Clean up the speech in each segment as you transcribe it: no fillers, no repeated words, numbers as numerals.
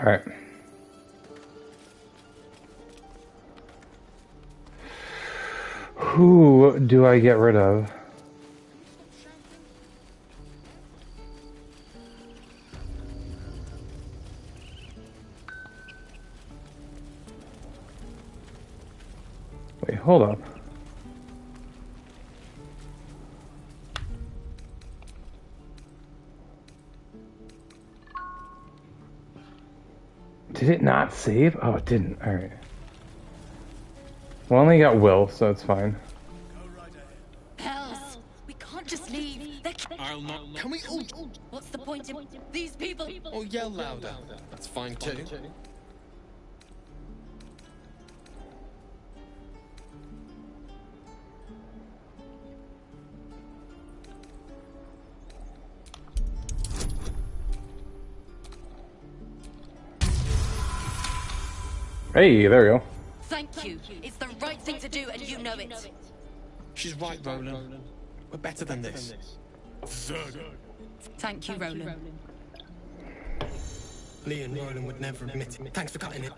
Alright. Who do I get rid of? Wait, hold up. Did it not save? Oh, it didn't. Alright. Well, I only got Will, so it's fine. Hells! We can't just leave. I'll not. Can we all? What's the point in these people? Oh, yell louder. That's fine too. Hey, there we go. Thank you. It's the right thing to do, and you know it. She's right, Roland. We're better than this. Thank you, Roland. Lee and Roland would never admit it. Thanks for cutting it.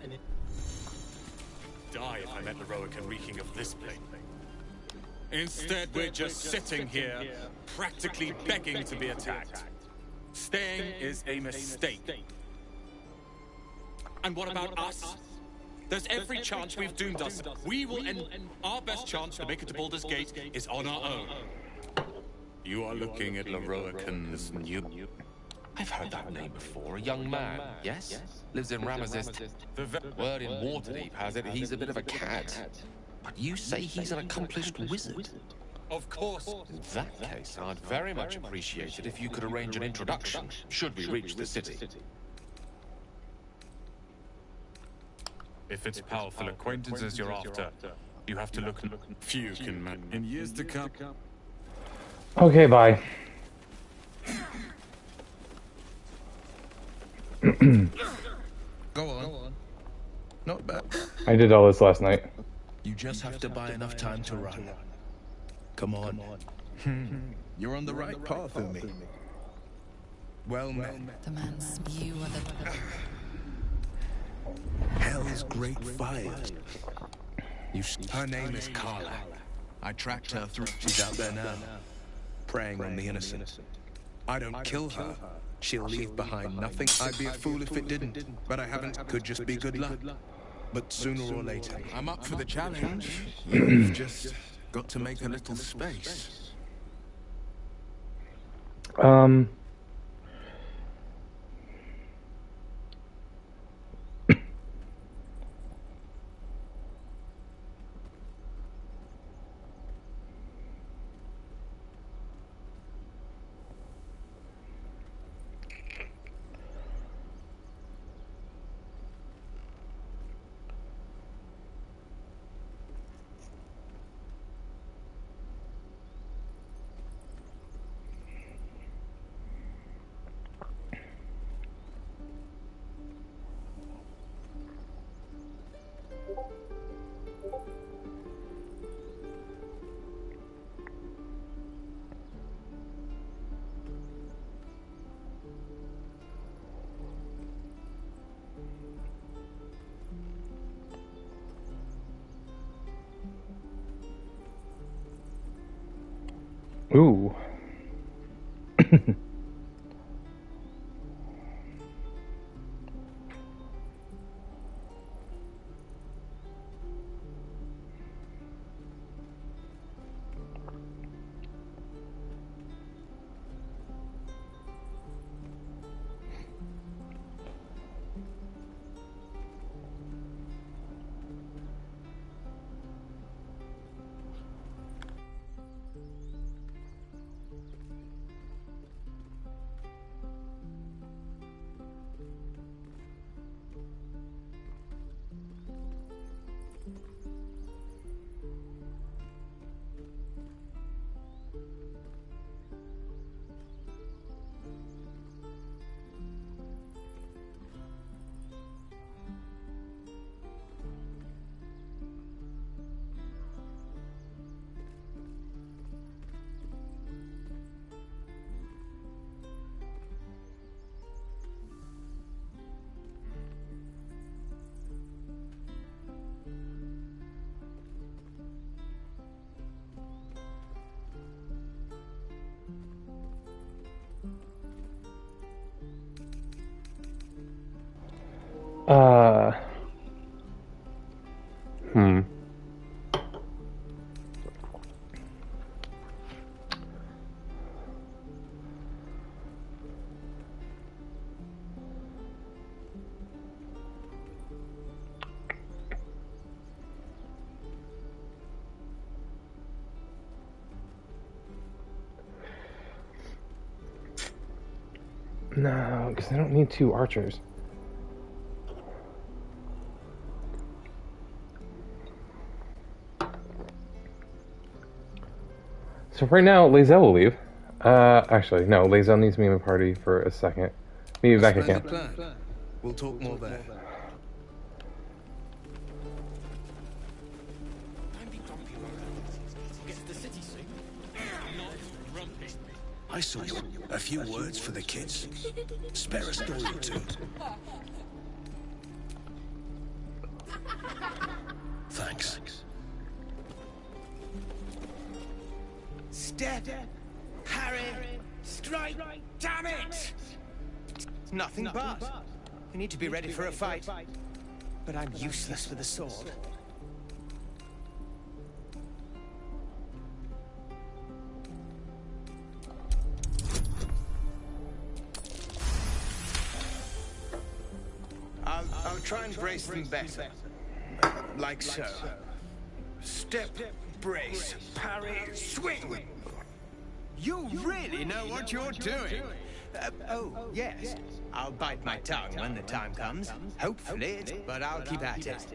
Die if I met the Roakan reeking of this place. Instead, we're just sitting here, practically begging to be attacked. Staying is a mistake. And what about us? There's every chance we've doomed us. We will end. Our best chance to make it to Baldur's Gate is on our own. You are looking at Roakan's new... I've heard that name before. A young man, yes? Lives in Ramazist. The word in Waterdeep has it he's a bit of a cad. But you say he's an accomplished wizard. Of course. In that case, I'd very much appreciate it if you could arrange an introduction, should we reach the city. If it's powerful acquaintances you're after, you have to look and few can man. In years to come. Okay, bye. Go on. Not bad. I did all this last night. You just have to buy enough time to run. Come on. You're on the right path, Umi. Well met. The man's you are the... Hell's great fires. Her name is Carla. I tracked her through. She's out there now, preying on the innocent. I don't kill her. She'll leave behind nothing. I'd be a fool if it didn't, but I haven't. Could just be good luck. But sooner or later, I'm up for the challenge. You've just got to make a little space. Ooh. Uh. Hmm. No, because I don't need two archers. So right now, Lae'zel will leave. Actually, no, Lae'zel needs me in the party for a second. Maybe back again. Splendid plan. We'll talk more there. Don't be grumpy, Roland. Get to the city soon. Not grumpy. I saw you. A few words for the kids. Spare a story or two. Thanks. Step, Harry, strike, damn it! Nothing but. You need to be ready for a fight. But I'm useless with a sword. I'll try and brace them better. Like so. Step, brace, parry, swing! You really know what you're doing. Oh, yes. I'll bite my tongue when the time comes. Hopefully, but I'll keep at it.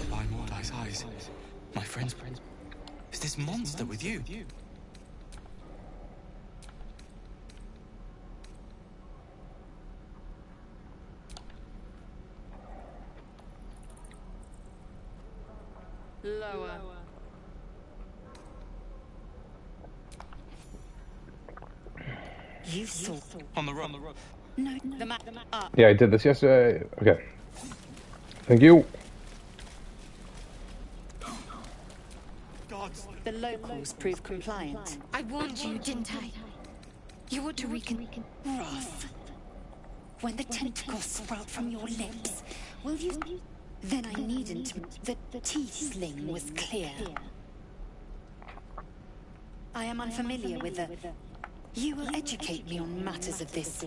By Mordai's eyes, my friends, is this monster with you? Lower. You saw. On the run. No, the map. Up. Yeah, I did this yesterday. Okay. Thank you. The locals prove compliant. I warned you, didn't I? You ought to reckon wrath. When the tentacles sprout from your lips, will you? Then I needn't. The T-sling was clear. I am unfamiliar with the... You will educate me on matters of this.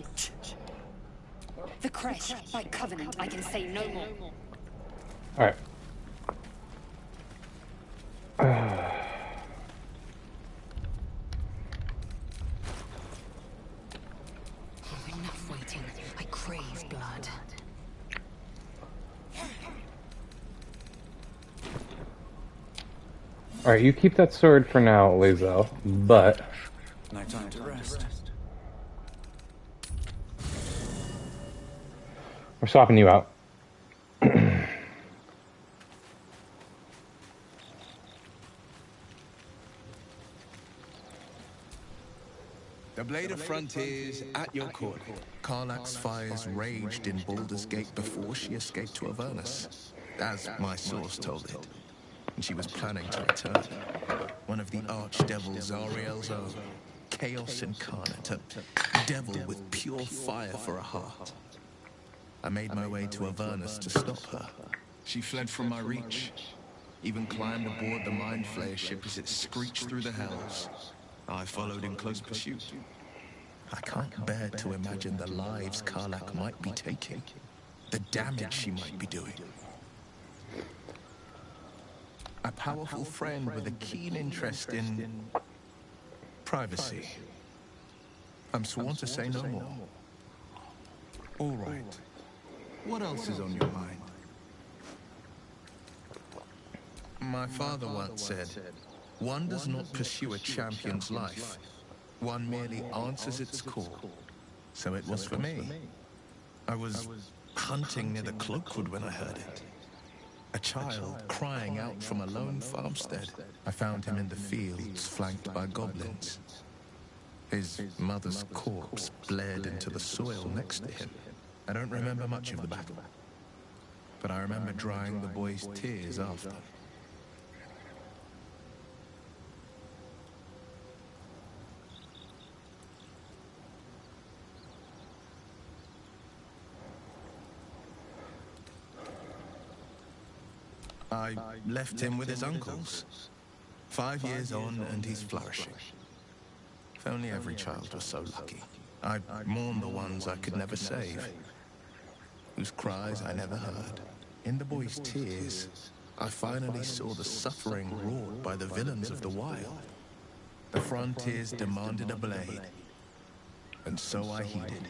The Kresh, by covenant, I can say no more. Alright. Enough waiting. I crave blood. Alright, you keep that sword for now, Lae'zel, but... No time to rest. we're swapping you out. The Blade of Frontiers at your court. Karlach's fires raged in Baldur's Gate before she escaped to Avernus, as my source told it. And she was planning to return. One of the archdevils Ariel's own. Chaos incarnate, a devil with pure fire for a heart. I made my way to Avernus to stop her. She fled from my reach. Even climbed aboard the Mind Flayer ship as it screeched through the hells. I followed in close pursuit. I can't bear to imagine the lives Karlach might be taking. The damage she might be doing. A powerful friend with a keen interest in... privacy. I'm sworn to say no more. All right. What else is on your mind? My father once said, one does not pursue a champion's life. One merely answers its call. So it was for me. I was hunting near the Cloakwood when I heard it. A child crying out from a lone farmstead. I found him in the fields, flanked by goblins. His mother's corpse blared into the soil next to him. I don't remember much of the battle, but I remember drying the boy's tears after. I left him with his uncles. 5 years on, and he's flourishing. If only every child was so lucky. I mourn the ones I could never save, whose cries I never heard. In the boy's tears, I finally saw the suffering wrought by the villains of the wild. The frontiers demanded a blade, and so I heeded.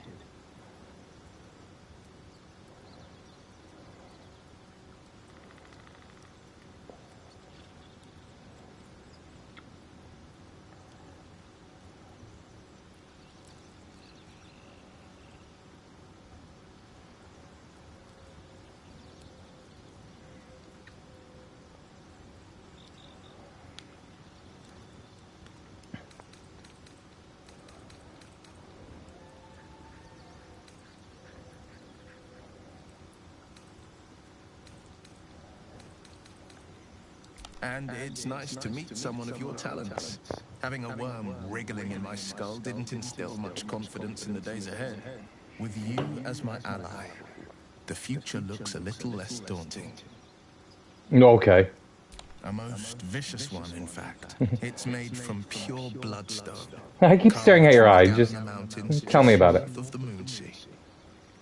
And it's nice to meet someone of your talents. Having a worm wriggling in my skull didn't instill much confidence in the days ahead. With you as my ally, the future looks a little less daunting. Okay. A most vicious one, in fact. It's made from pure bloodstone. I keep staring at your eye. Just tell me about it. Of the Moonsea.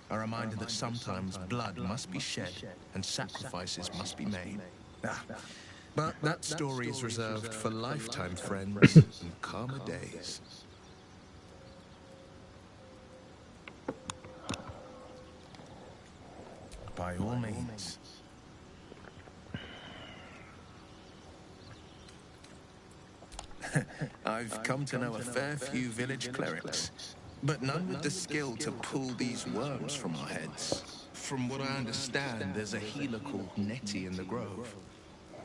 A reminder that sometimes blood must be shed and sacrifices must be made. But that story is reserved for lifetime friends and calmer days. By all means. I've come to know a fair few village clerics, but none with the skill to pull these worms from our heads. From what I understand, there's a healer called Nettie in the Grove.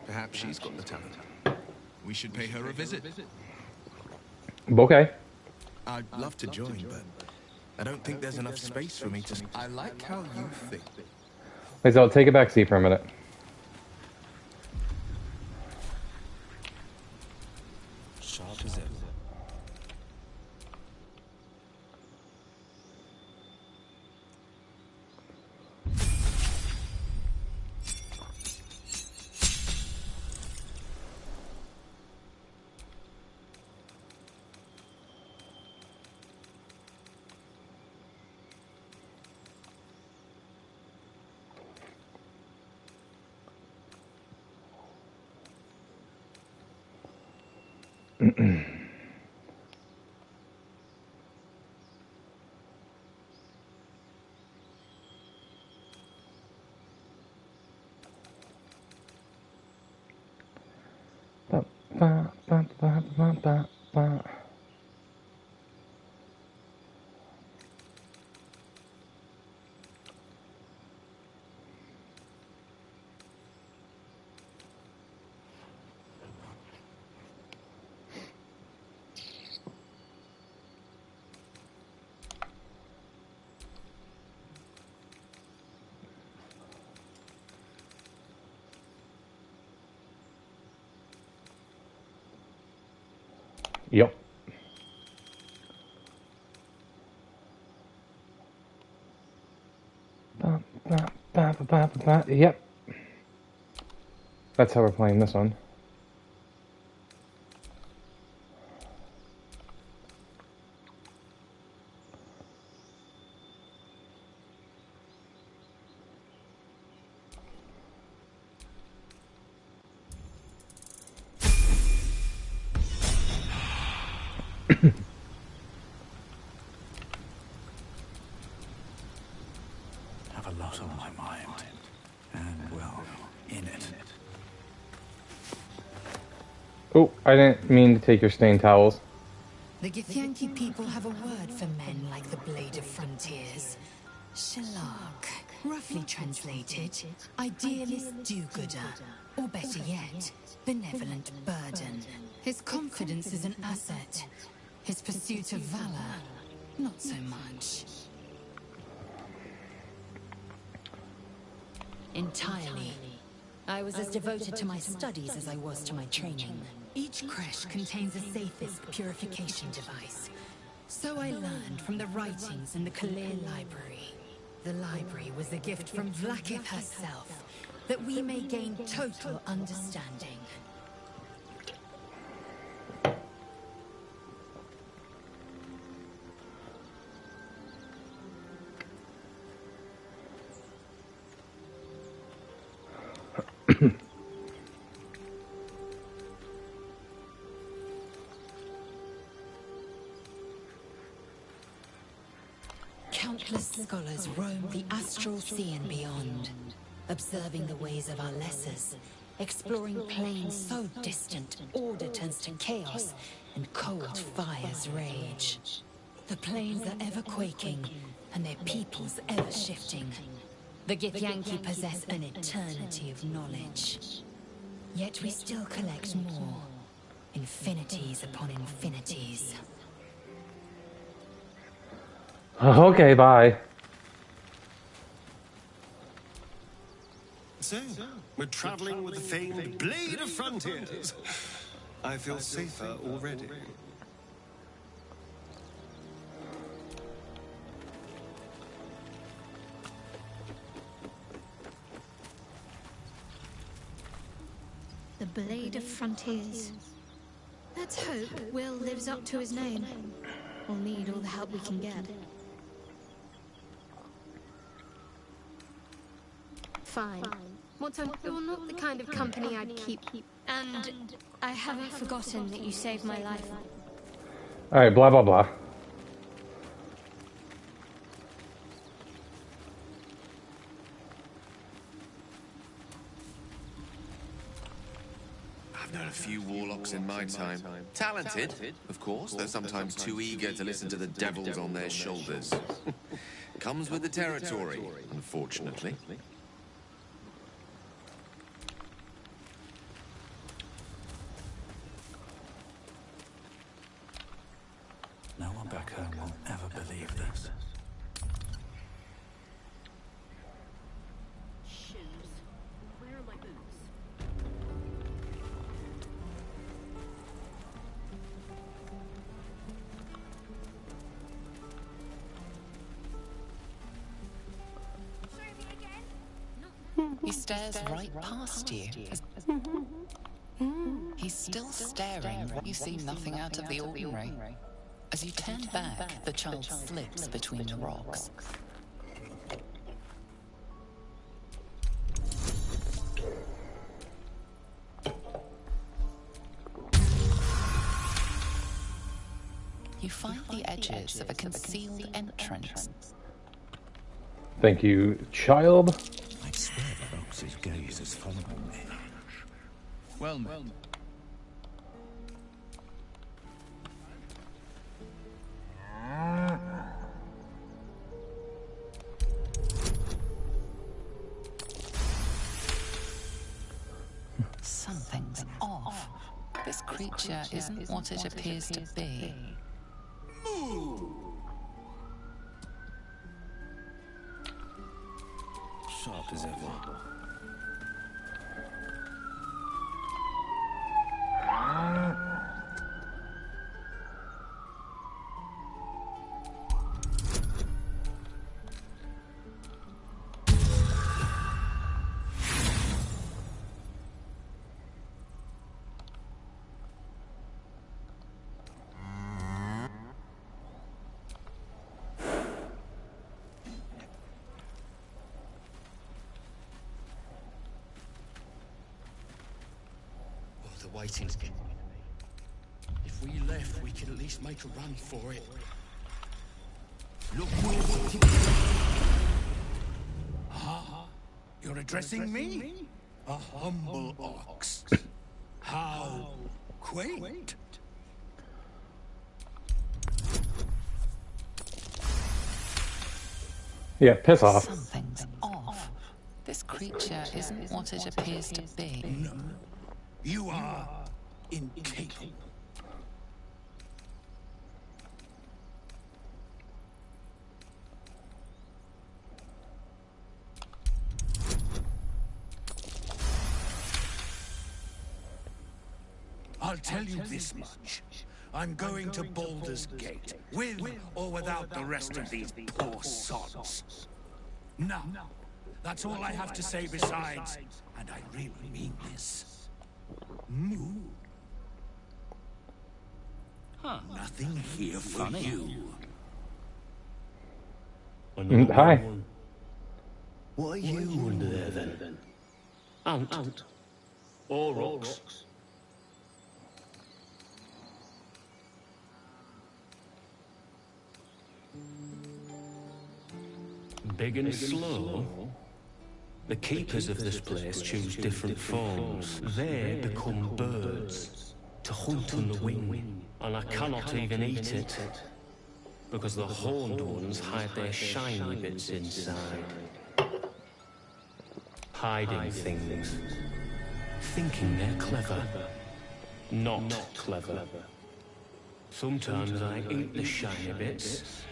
Perhaps she's got the talent. We should pay her a visit. Okay. I'd love to join, but I don't think there's enough space for me to... I like how you think. Wait, so I'll take a back seat for a minute. Sharp as ever. Yep. Yep. That's how we're playing this one. Have a lot on my mind, and well, in it. Oh, I didn't mean to take your stained towels. The Githyanki people have a word for men like the Blade of Frontiers. Shalak, roughly translated, idealist do-gooder, or better yet, benevolent burden. His confidence is an asset. His pursuit of valor, not so much. Entirely. I was as devoted to my studies as I was to my training. Each creche contains a safest purification device. So I learned from the writings in the Kalir library. The library was a gift from Vlaakith herself, that we may gain total understanding. Countless scholars roam the astral sea and beyond, observing the ways of our lessers, exploring planes so distant order turns to chaos and cold fires rage. The planes are ever quaking, and their peoples ever shifting. The Githyanki possess an eternity of knowledge. Yet we still collect more, infinities upon infinities. Okay, bye. So, we're traveling with the famed Blade of Frontiers. I feel safer already. The Blade of Frontiers. Let's hope Will lives up to his name. We'll need all the help we can get. Fine. You're not the kind of company I'd keep. And I haven't forgotten that you saved my life. Alright, blah blah blah. I've known a few warlocks in my time. Talented, of course, though sometimes too eager to listen to the devils on their shoulders. Comes with the territory, unfortunately. No one back home will ever believe this. Shoes. Where are my boots? He stares right past you. He's still staring. You see nothing out of the ordinary. As you turn back, the child slips between the rocks. You find the edges of a concealed entrance. Thank you, child. I swear the Ox's gaze is following me. Well, Something's off. This creature isn't what it appears to be. sharp as ever. The waiting's getting to me. If we left, we could at least make a run for it. Look, Ah, you're addressing me? A humble ox. How quaint. Yeah, piss off. Something's off. This creature isn't what it appears to be. No, you are incapable. I'll tell you this much. I'm going to Baldur's Gate, with or without the rest of these poor sods. Now, That's all I have to say besides. And I really mean this. Moo. Huh. Nothing here for you. Hi. What are you under there then? Ant. Or rocks. Big and slow? The keepers of this place choose different forms. They become birds to hunt on the wing, and I cannot even eat it because the horned ones hide their shiny bits inside. Hiding things, thinking they're clever, not clever. Sometimes I eat the shiny bits,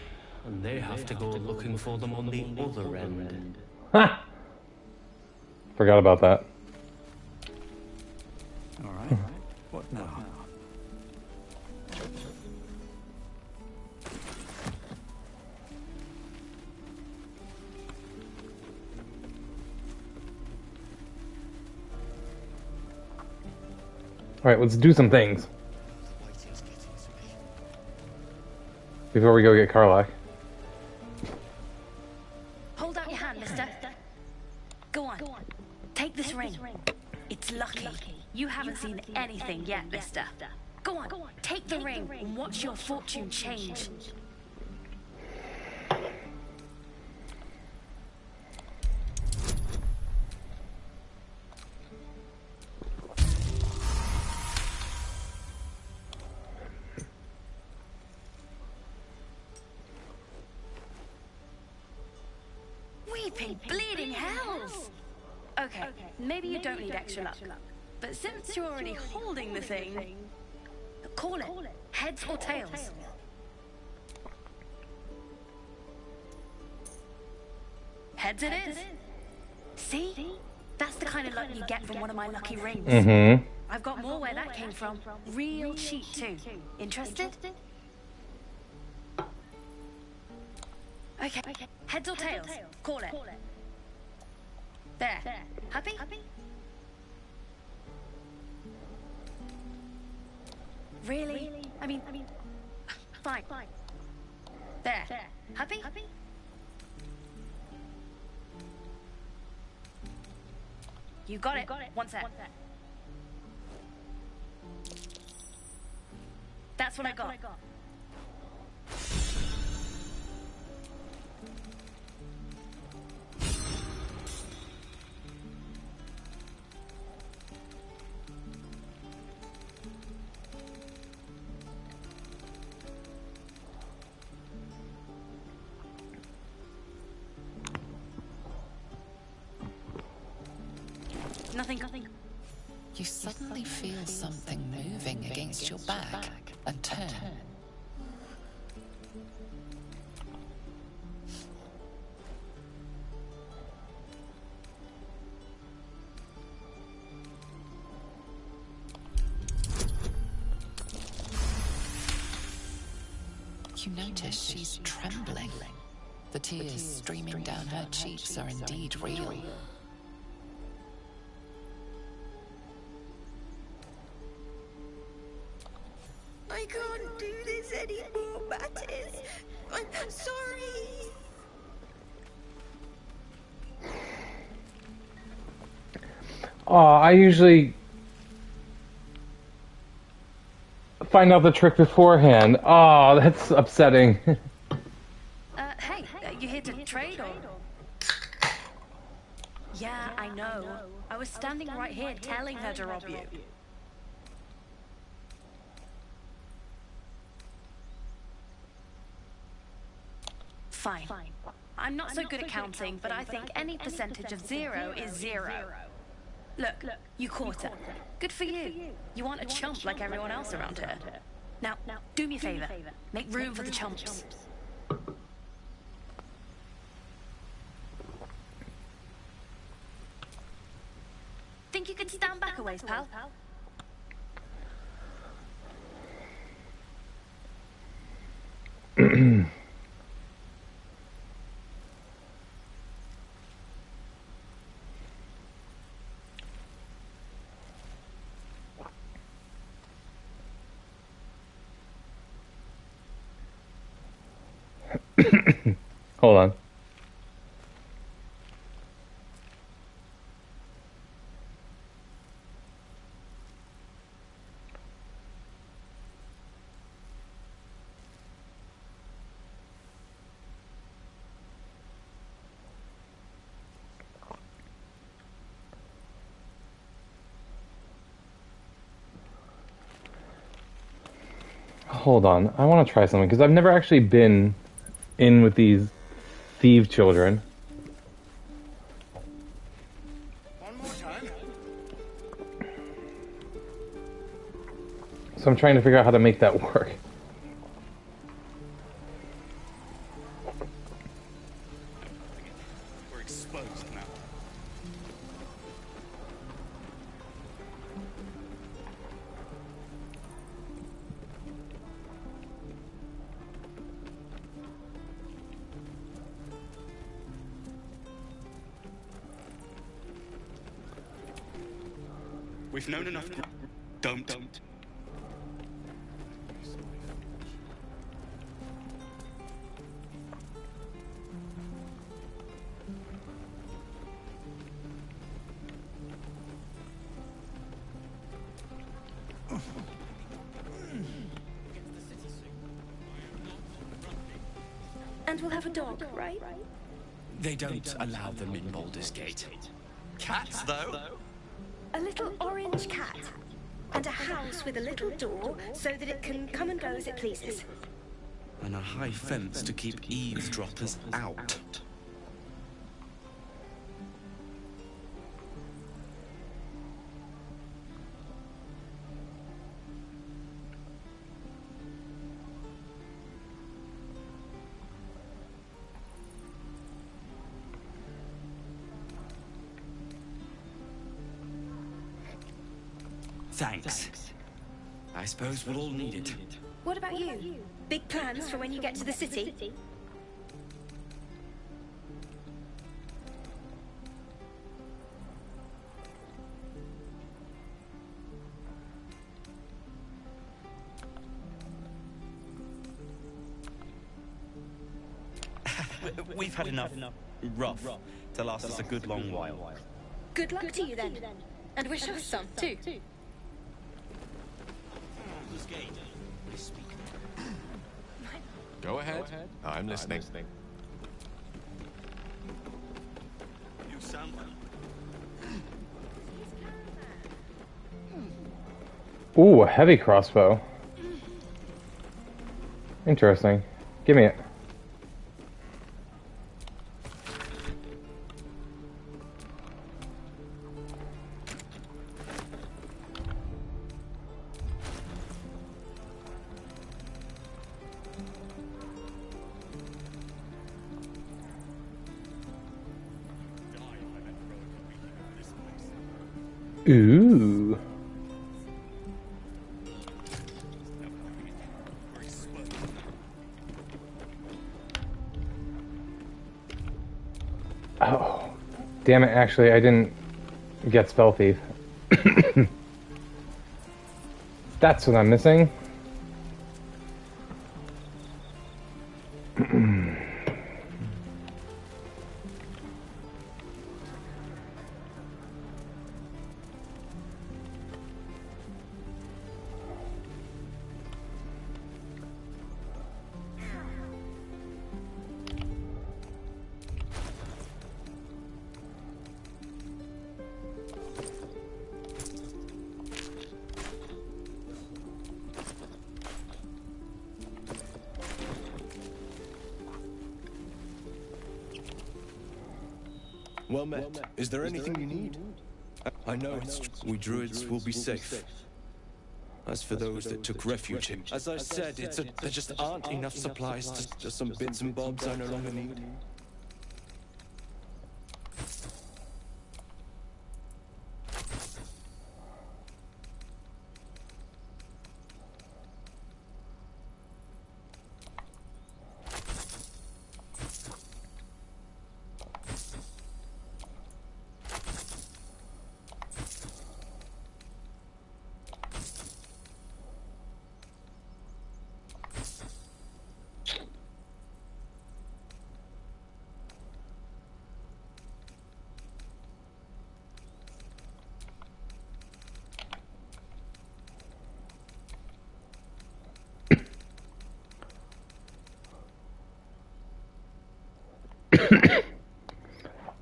and they have to go looking for them on the other end. Ha! Forgot about that. All right. What now? Alright, let's do some things. Before we go get Karlach. Hold out your hand, mister. Go on. Take this ring. It's lucky. You haven't seen anything yet, mister. Go on. Take the ring and watch your fortune change. Weeping bleeding hells! Okay, maybe you don't need extra luck. But since you're already holding the thing, call it. Heads or tails? Heads it is. See? That's the kind of luck you get from one of my lucky rings. Mm-hmm. I've got more where that came from. Real cheap too. Interested? Okay. Heads or tails? Call it. There. Happy? Really? I mean, fine. There. Happy? You got it. One sec. That's what I got. Nothing. You suddenly feel something moving against your back and turn. You notice she's trembling. The tears streaming down her cheeks are indeed real. I can't do this anymore, Mattis. I'm sorry. I usually find out the trick beforehand. Oh, that's upsetting. Hey, you here to trade or? Yeah, I know. I was standing right here telling her to rob you. Fine. I'm not so good at counting, but I think any percentage of 0 is 0. Look, you caught her. Good for you. You aren't a chump like everyone else around here. Now, do me a favor. Make room for the chumps. Think you could stand back a ways, pal? Hold on. Hold on. I want to try something because I've never actually been in with these thief children. One more time. So I'm trying to figure out how to make that work. We're exposed now. We've known enough. Don't. And we'll have a dog, right? They don't allow them in Baldur's Gate. Cats, though? A little orange cat. And a house with a little door so that it can come and go as it pleases. And a high fence to keep eavesdroppers out. Thanks. I suppose we'll all need it. What about you? Big plans for when you get to the city? We've had enough rough to last us a good long while. Good luck to you then. And wish us some, too. Go ahead. I'm listening. You sound like... Ooh, a heavy crossbow. Interesting. Give me it. Ooh. Oh, damn it, actually, I didn't get Spell Thief. That's what I'm missing. Well met. Is there anything you need? I know we druids will be safe. As for those that took refuge here, as I said, there just aren't enough supplies to just some bits and bobs I no longer need.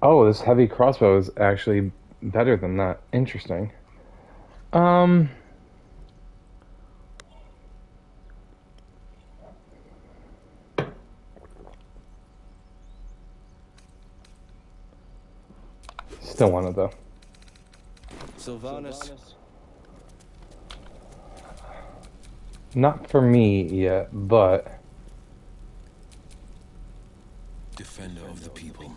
Oh, this heavy crossbow is actually better than that. Interesting. Still want it though. Sylvanus. Not for me yet, but Defender of the people.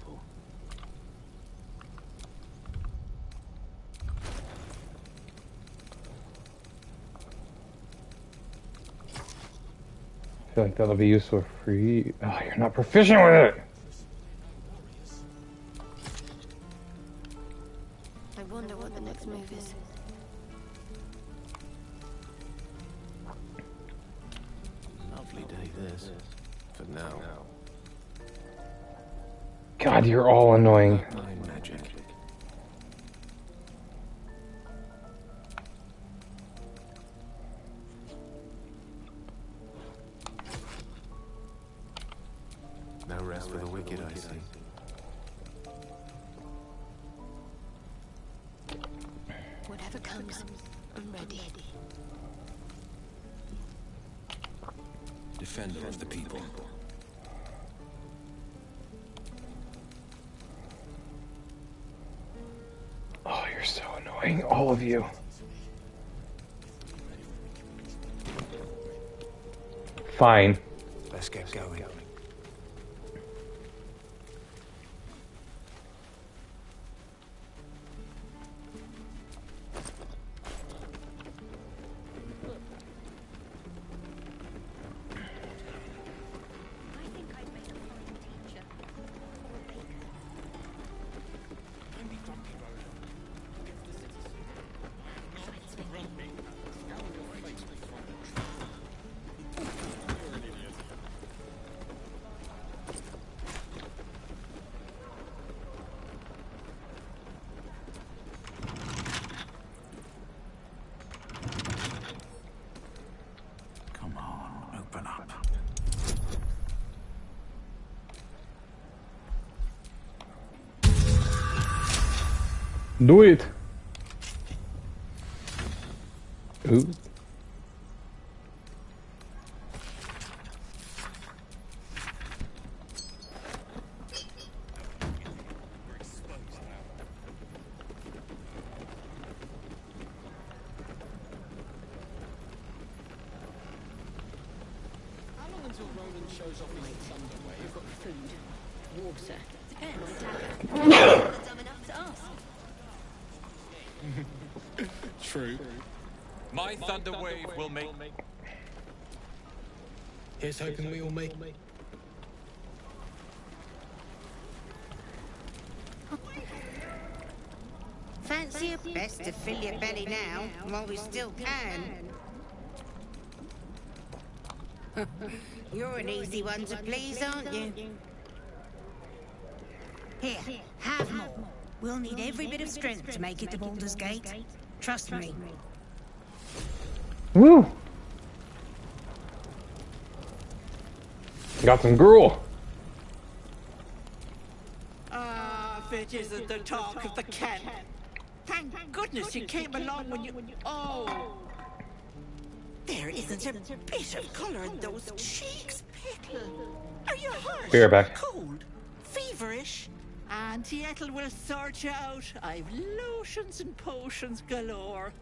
I feel like that'll be useful for you. Oh, you're not proficient with it. I wonder what the next move is. Lovely day this. For now. God, you're all annoying. Magic. No rest for the wicked, I see. Whatever comes, I'm ready. Defender of the people. Oh, you're so annoying, all of you. Fine. Let's get going. Come on, open up. Do it. Ooh. How long until Roland shows off his thunder wave? I've got food, water. Depends. Dumb enough to ask. True. My thunder wave will make. Here's hoping we all make. Fancy a best to fill your belly now, while we still can. You're an easy one to please, aren't you? Here, have more. We'll need every bit of strength to make it to Baldur's Gate. Trust me. Woo! Got some gruel. Ah, if it isn't the talk of the camp. Thank goodness you came along when you... Oh! There isn't a bit of colour in those cheeks, Pickle. Are you hurt? Be right back. Cold? Feverish? Auntie Ethel will sort you out. I've lotions and potions galore.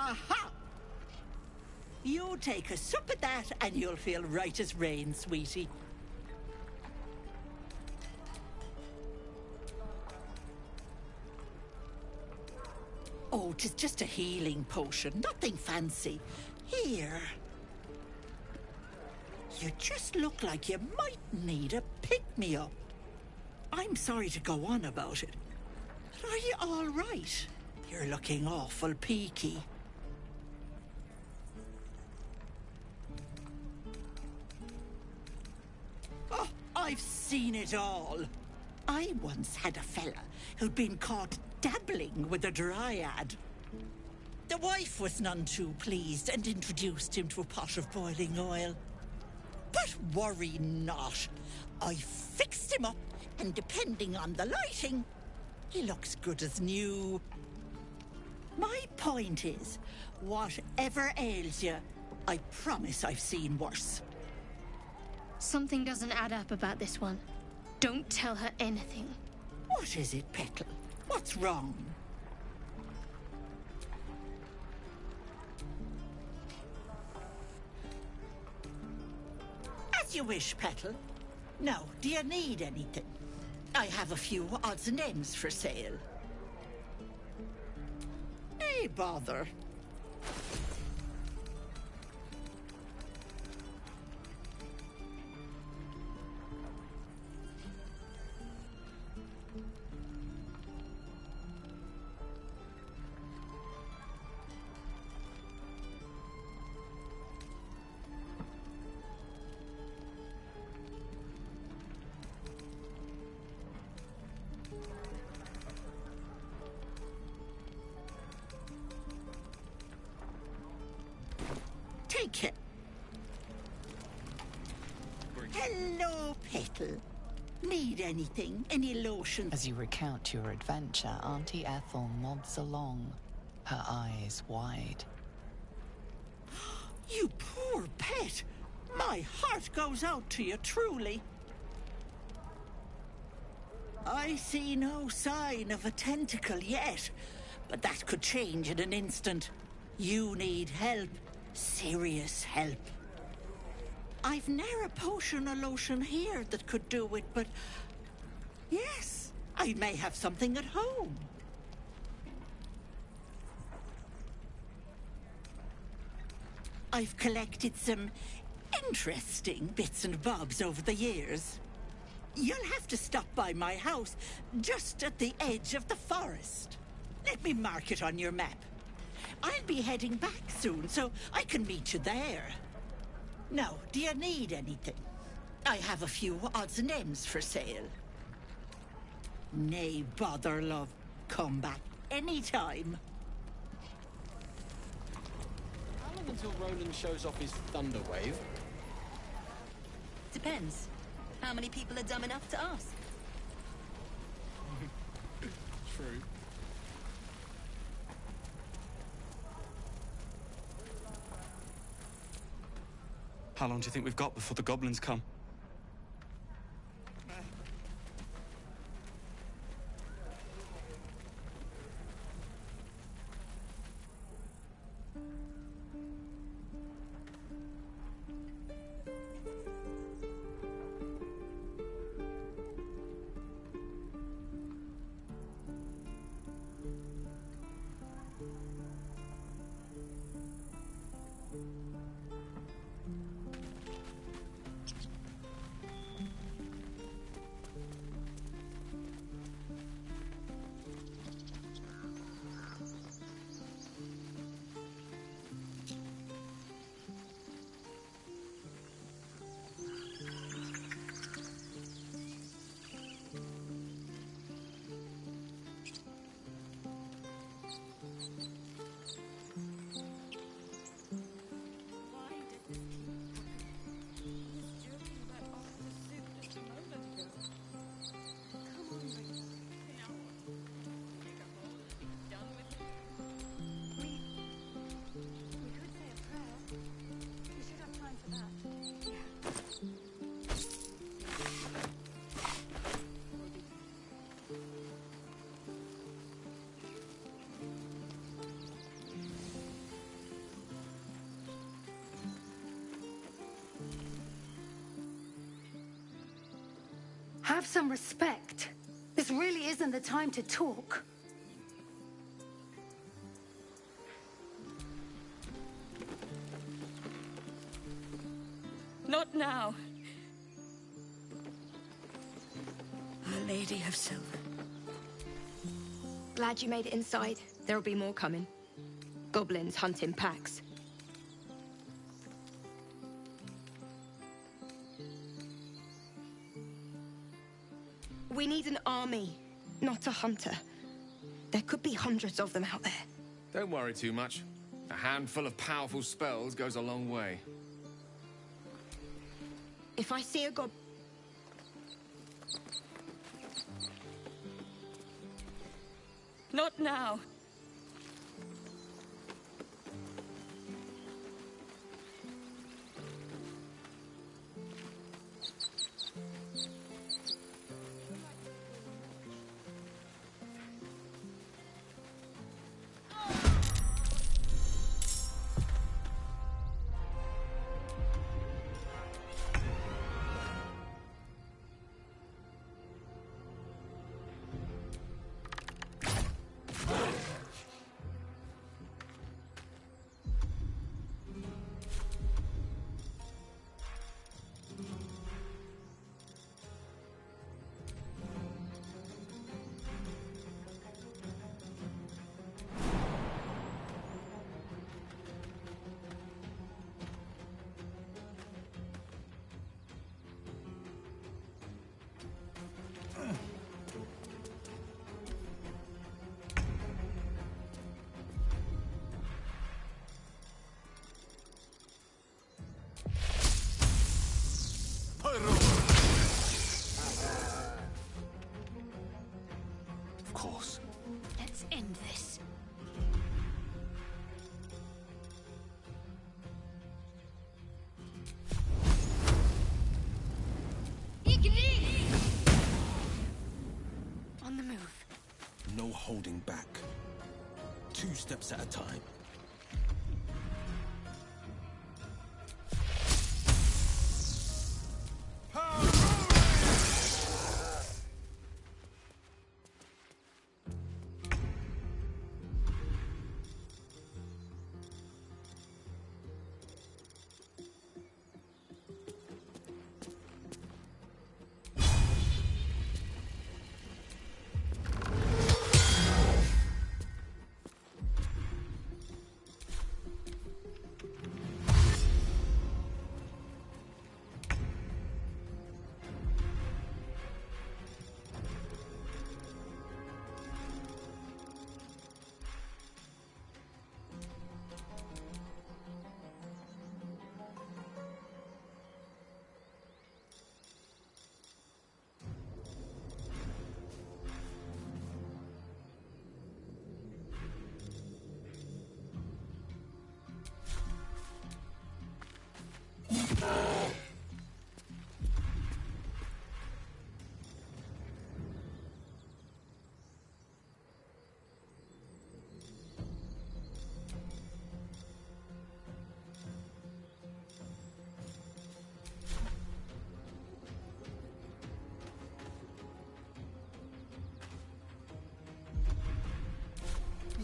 Aha! You take a sup at that and you'll feel right as rain, sweetie. Oh, 'tis just a healing potion, nothing fancy. Here. You just look like you might need a pick-me-up. I'm sorry to go on about it, but are you all right? You're looking awful peaky. Oh, I've seen it all. I once had a fella who'd been caught dabbling with a dryad. The wife was none too pleased and introduced him to a pot of boiling oil. But worry not. I fixed him up, and depending on the lighting, he looks good as new. My point is, whatever ails you, I promise I've seen worse. Something doesn't add up about this one. Don't tell her anything. What is it, Petal? What's wrong? As you wish, Petal. Now, do you need anything? I have a few odds and ends for sale. Nay, bother. Take it. Hello, Petal. Need anything? Any lotion? As you recount your adventure, Auntie Ethel nods along, her eyes wide. You poor pet. My heart goes out to you, truly. I see no sign of a tentacle yet, but that could change in an instant. You need help. Serious help. I've ne'er a potion or lotion here that could do it, but yes, I may have something at home. I've collected some interesting bits and bobs over the years. You'll have to stop by my house just at the edge of the forest. Let me mark it on your map. I'll be heading back soon, so I can meet you there. Now, do you need anything? I have a few odds and ends for sale. Nay, bother, love. Come back anytime. How long until Roland shows off his thunder wave? Depends. How many people are dumb enough to ask? True. How long do you think we've got before the goblins come? Have some respect. This really isn't the time to talk. Not now. Our Lady of Silver. Glad you made it inside. There'll be more coming. Goblins hunt in packs. We need an army, not a hunter. There could be hundreds of them out there. Don't worry too much. A handful of powerful spells goes a long way. If I see a gob... Not now. Of course. Let's end this. On the move. No holding back. 2 steps at a time.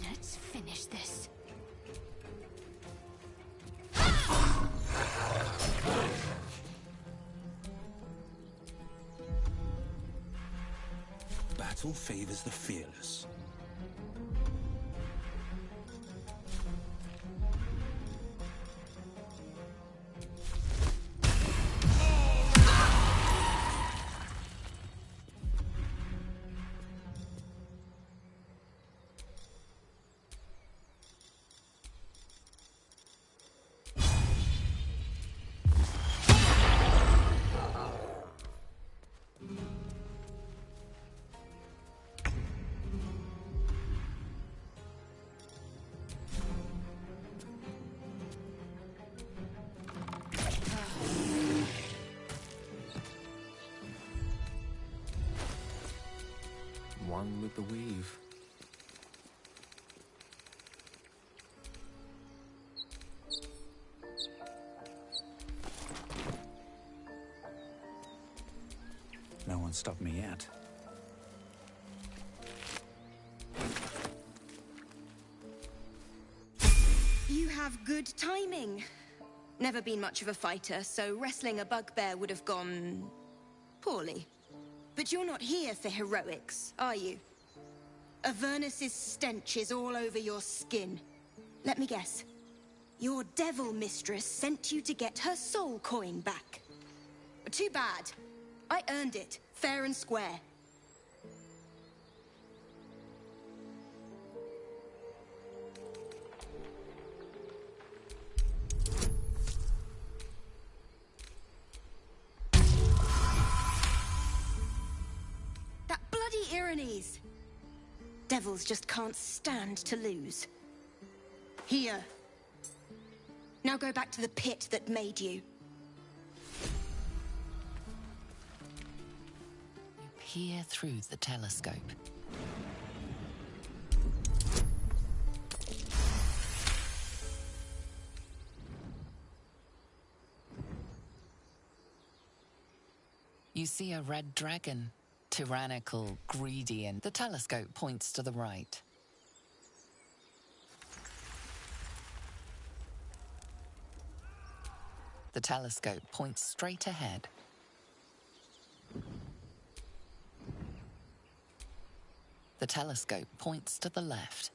Let's finish this. Battle favors the fearless. One with the weave. No one Can't stop me yet. You have good timing. Never been much of a fighter, so wrestling a bugbear would have gone poorly. But you're not here for heroics, are you? Avernus's stench is all over your skin. Let me guess. Your devil mistress sent you to get her soul coin back. Too bad. I earned it, fair and square. That bloody Irenes! Devils just can't stand to lose. Here. Now go back to the pit that made you. Peer through the telescope. You see a red dragon. Tyrannical, greedy, and the telescope points to the right. The telescope points straight ahead. The telescope points to the left.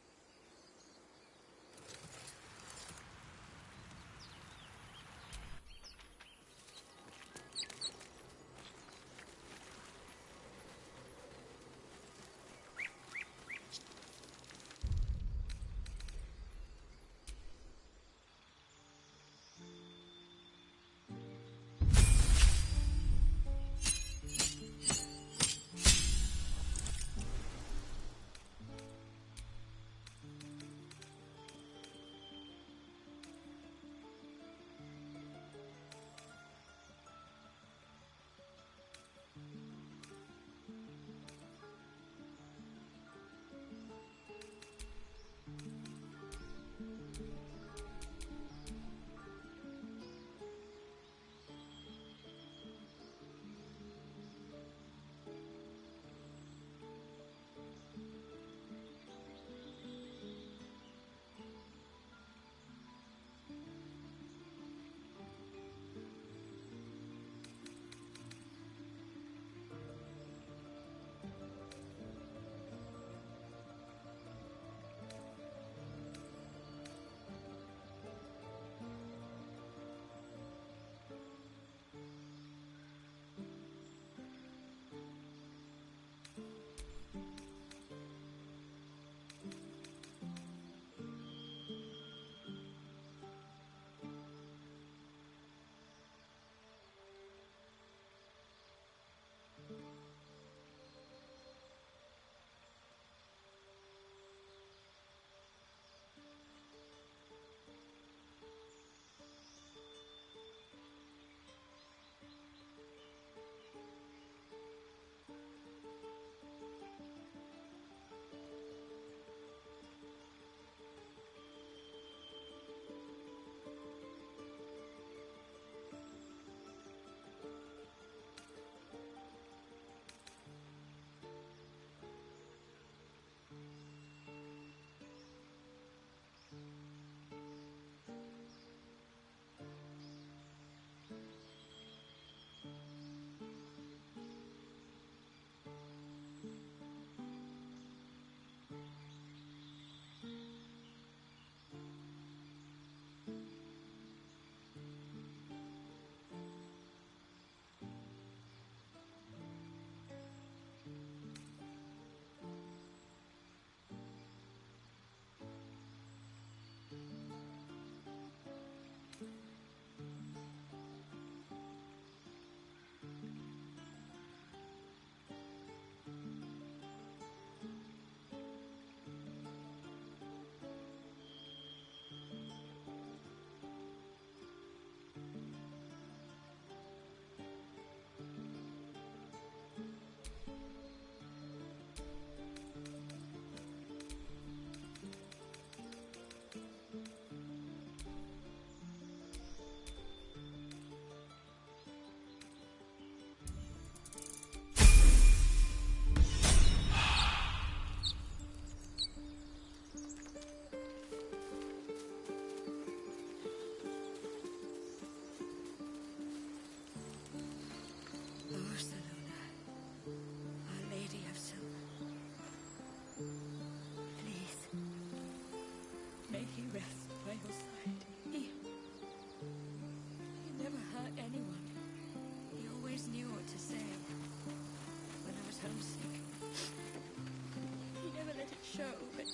show, but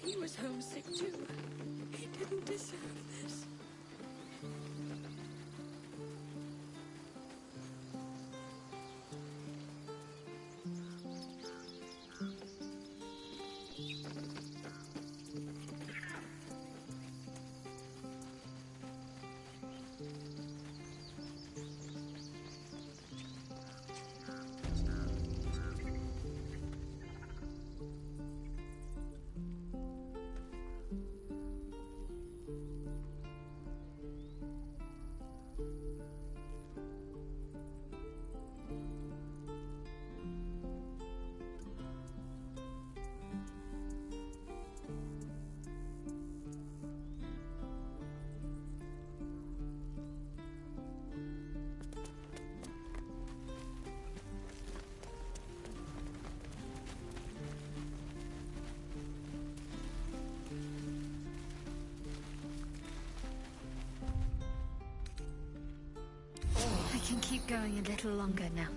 he was homesick too. He didn't deserve this. I can keep going a little longer now.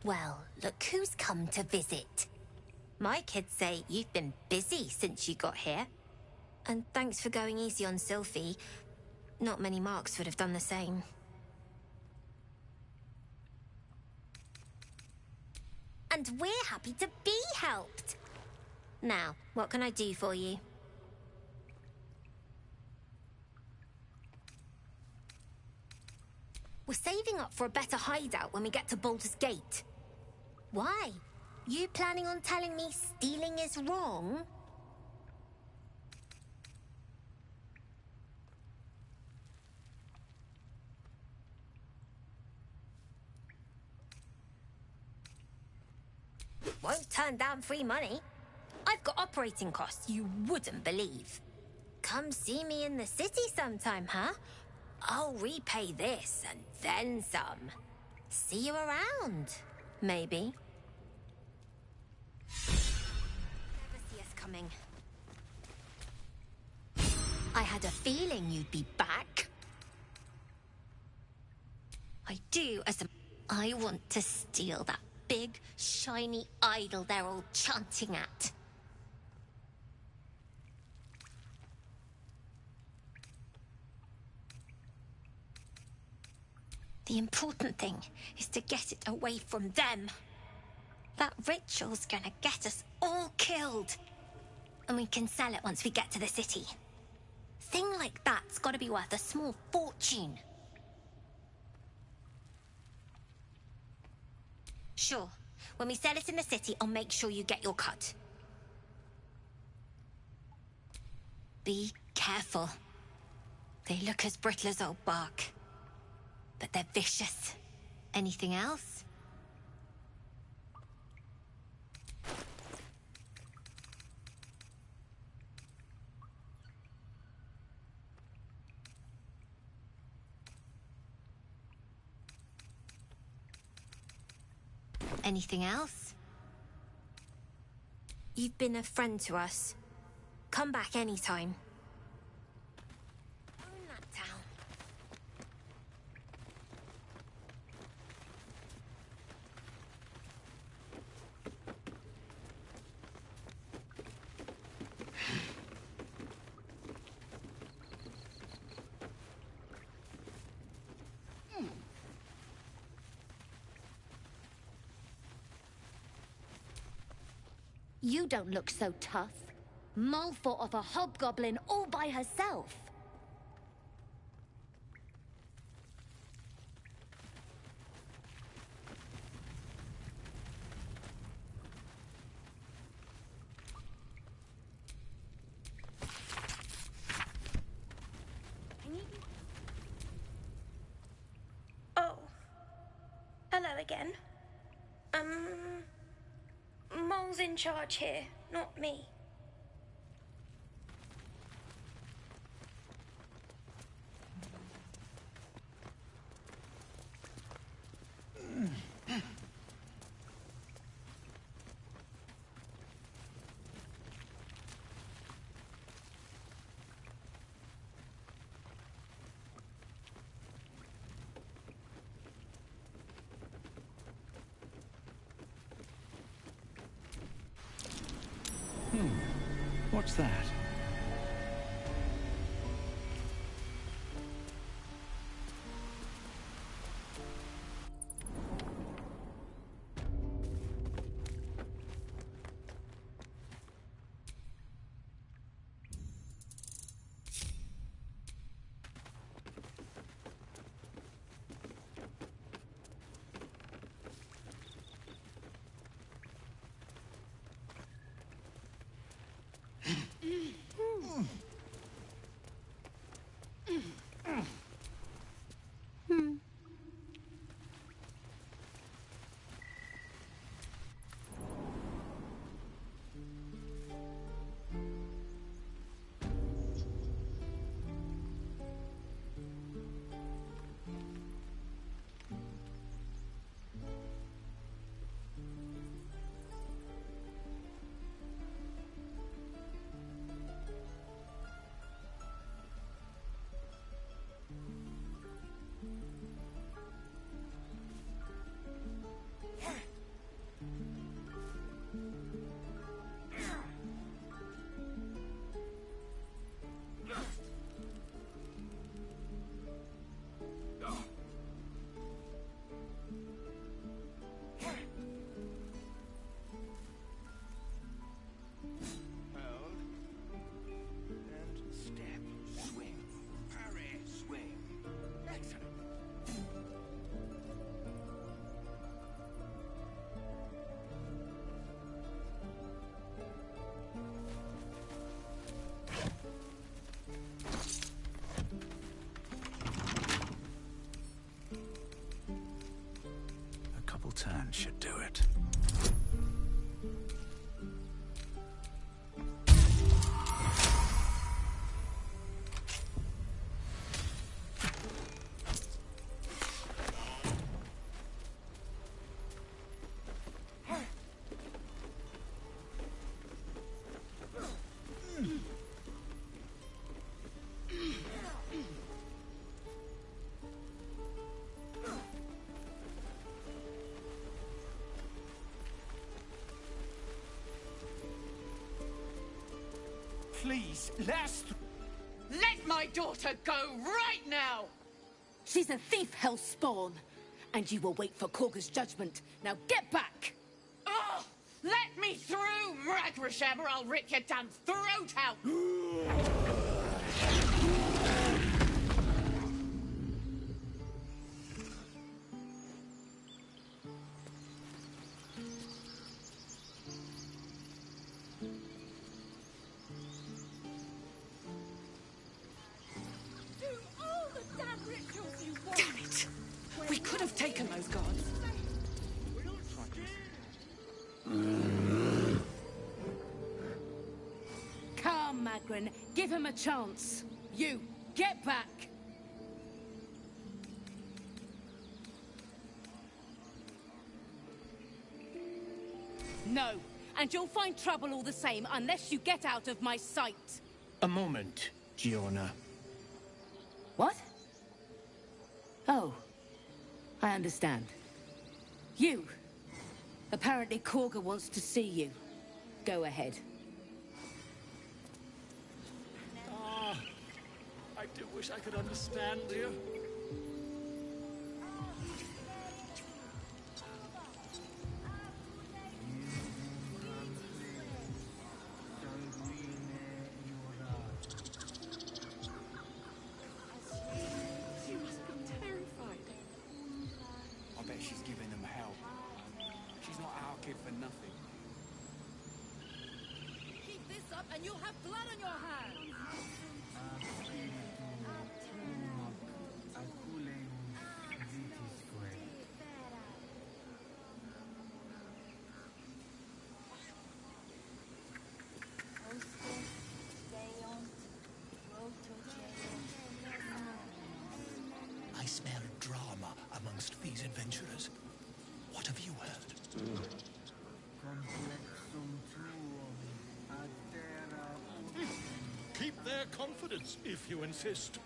Well, look who's come to visit. My kids say you've been busy since you got here. And thanks for going easy on Sylphie. Not many marks would have done the same. And we're happy to be helped. Now, what can I do for you? We're saving up for a better hideout when we get to Baldur's Gate. Why? You planning on telling me stealing is wrong? Won't turn down free money. I've got operating costs you wouldn't believe. Come see me in the city sometime, huh? I'll repay this and then some. See you around, maybe. Never see us coming. I had a feeling you'd be back. I do, I want to steal that big, shiny idol they're all chanting at. The important thing is to get it away from them. That ritual's gonna get us all killed. And we can sell it once we get to the city. Thing like that's gotta be worth a small fortune. Sure. When we sell it in the city, I'll make sure you get your cut. Be careful. They look as brittle as old bark. But they're vicious. Anything else? Anything else? You've been a friend to us. Come back anytime. Own that town. You don't look so tough. Mull fought off a hobgoblin all by herself. Oh. Hello again. Mull's in charge here, not me. What's that? Turn should do it. Please, let my daughter go right now! She's a thief, hellspawn, and you will wait for Korga's judgment. Now get back! Oh, let me through, Mragrasham, or I'll rip your damn throat out! Taken those guards. Come, Magrin, give him a chance. You, get back! No, and you'll find trouble all the same unless you get out of my sight. A moment, Giona. What? Oh. I understand. You. Apparently Korga wants to see you. Go ahead. Ah, I do wish I could understand you. She's giving them hell. She's not our kid for nothing. Keep this up and you'll have blood on your hands! I smell drama amongst these adventurers. What have you heard? Keep their confidence, if you insist.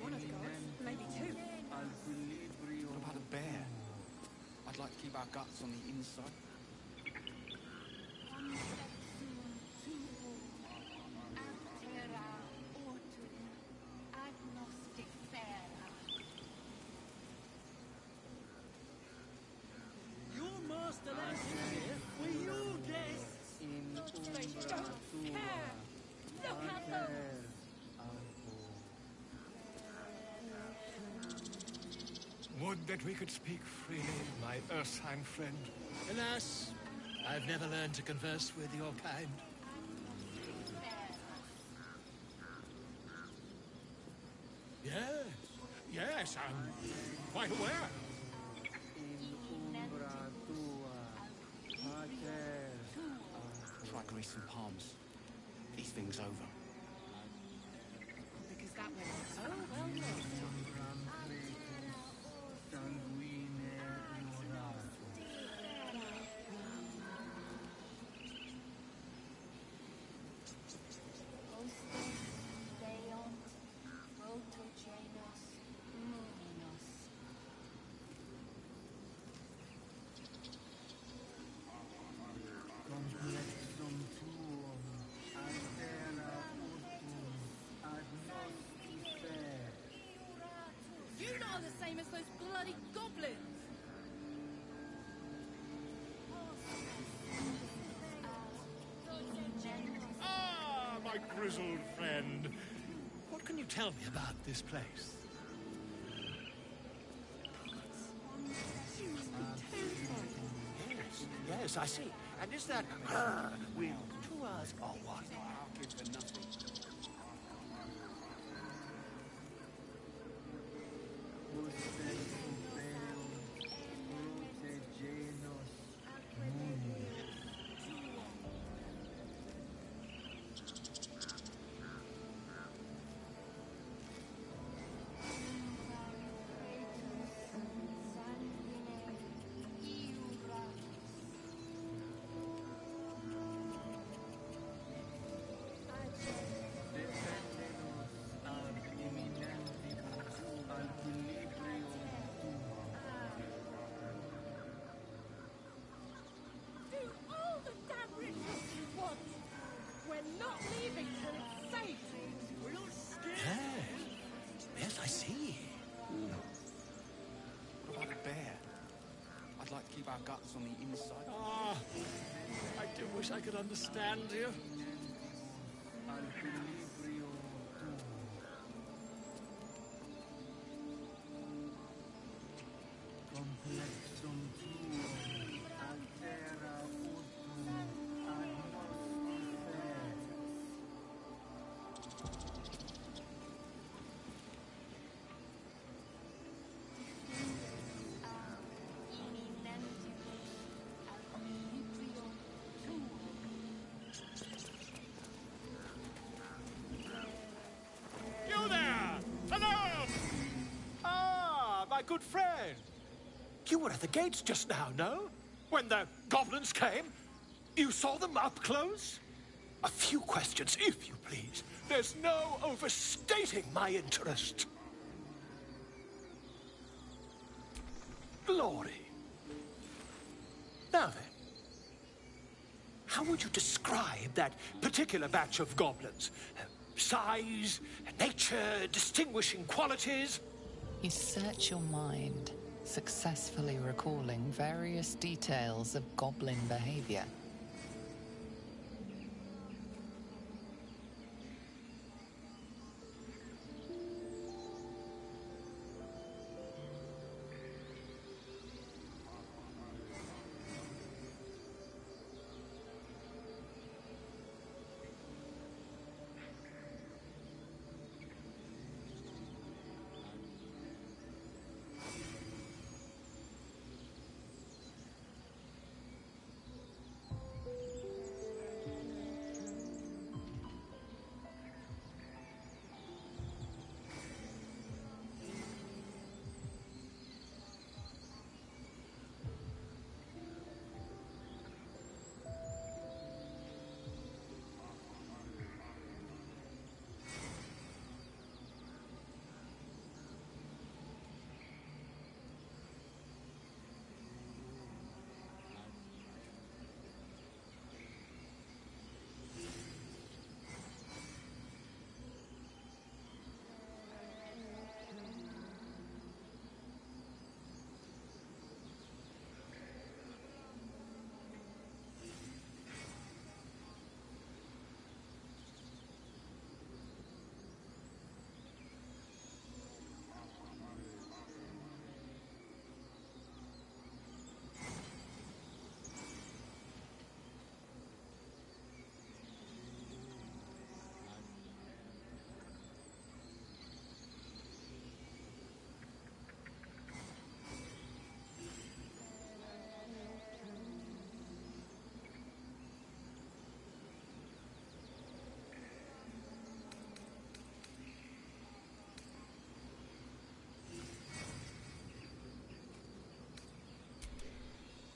What like to keep our guts on the inside. Your master lands here for your guests. They don't care. Look at them. Would that we could speak freely, my Ursine friend. Alas, I've never learned to converse with your kind. Yes, I'm quite aware. Try greasing palms. These things over. Because that was You know the same as those bloody goblins! Ah, my grizzled friend. What can you tell me about this place? Yes, I see. And is that with 2 R's or what? Do all the damn rituals you want! We're not leaving till it's safe! We're not scared! Yes, I see. What about a bear? I'd like to keep our guts on the inside. Ah, I do wish I could understand you. You there! Hello! Ah, my good friend. You were at the gates just now, no? When the goblins came? You saw them up close? A few questions, if you please. There's no overstating my interest. Glory. Now then, how would you describe that particular batch of goblins? Size, nature, distinguishing qualities? You search your mind, successfully recalling various details of goblin behavior.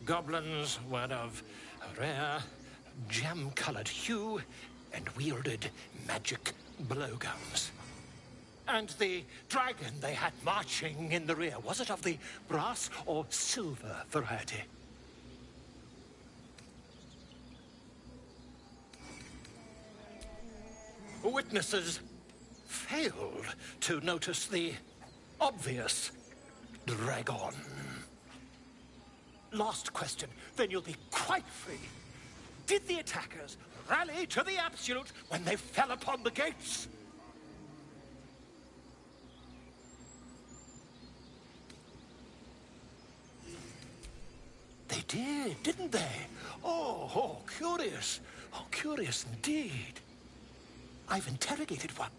Goblins were of a rare, jam-colored hue and wielded magic blowguns. And the dragon they had marching in the rear, was it of the brass or silver variety? Witnesses failed to notice the obvious dragon. Last question, then you'll be quite free. Did the attackers rally to the absolute when they fell upon the gates? They did, didn't they? Oh, curious. Oh, curious indeed. I've interrogated one,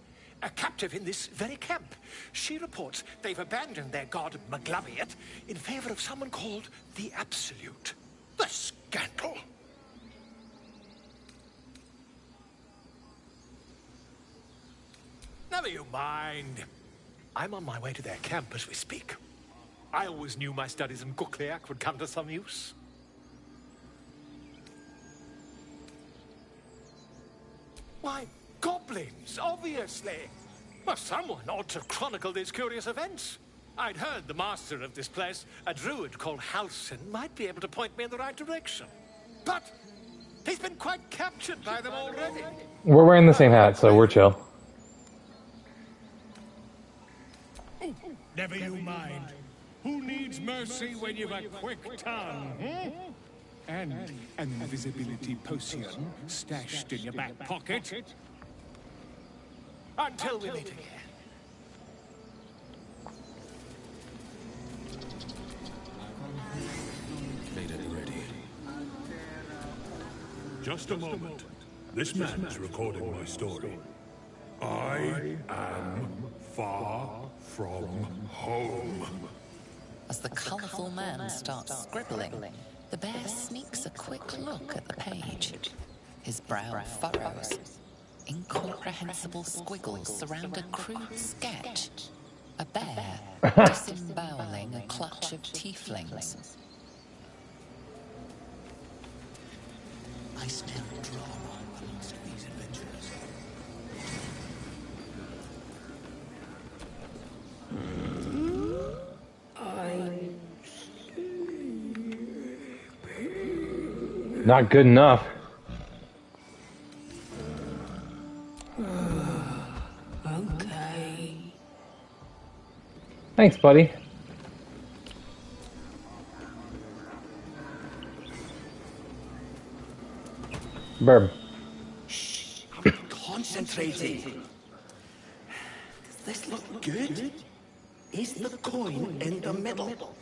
a captive in this very camp. She reports they've abandoned their god Maglaviet in favor of someone called the Absolute. The scandal! Never you mind. I'm on my way to their camp as we speak. I always knew my studies in Gukliak would come to some use. Why, goblins, obviously. Well, someone ought to chronicle these curious events. I'd heard the master of this place, a druid called Halsin, might be able to point me in the right direction. But he's been quite captured by them already. We're wearing the same hat, so we're chill. Never you mind. Who needs mercy when you've a quick tongue, hmm? And an invisibility potion stashed in your back pocket? Until we meet again. Made it ready. Just a moment. This man is recording my story. I am far from home. As the colourful man starts scribbling, the bear sneaks a quick look at the page. His brow furrows. Incomprehensible squiggles surround a crude sketch. A bear disemboweling a clutch of tieflings. I smell drama amongst these adventurers. Not good enough. Okay. Thanks, buddy. Burb. I'm concentrating. Does this look good? Is the coin in the middle?